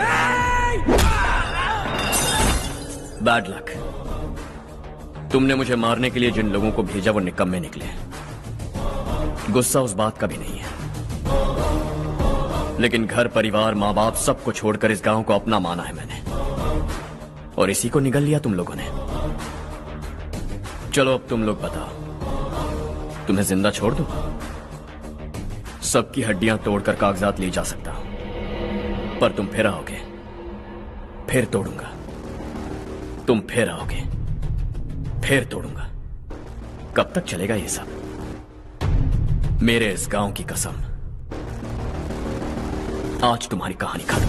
Bad luck. तुमने मुझे मारने के लिए जिन लोगों को भेजा वो निकम्मे निकले। गुस्सा उस बात का भी नहीं है, लेकिन घर परिवार माँ बाप सबको छोड़कर इस गांव को अपना माना है मैंने, और इसी को निगल लिया तुम लोगों ने। चलो अब तुम लोग बताओ, तुम्हें जिंदा छोड़ दूं? सबकी हड्डियां तोड़कर कागजात ले जा सकता हूं, पर तुम फिर आओगे, फिर तोड़ूंगा। तुम फिर आओगे, फिर तोड़ूंगा। कब तक चलेगा ये सब? मेरे इस गांव की कसम, आज तुम्हारी कहानी खत्म।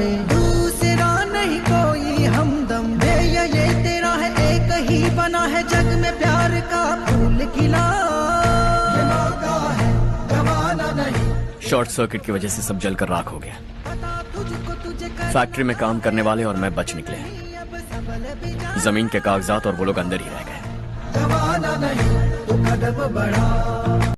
में दूसरा नहीं कोई हमदम। ये तेरा है, एक ही बना है जग में प्यार का फूल खिला। ये मौका है, गवाना नहीं। शॉर्ट सर्किट की वजह से सब जलकर राख हो गया। फैक्ट्री में काम करने वाले और मैं बच निकले। जमीन के कागजात और वो लोग अंदर ही रह गए। गवाना नहीं, तू कदम बढ़ा।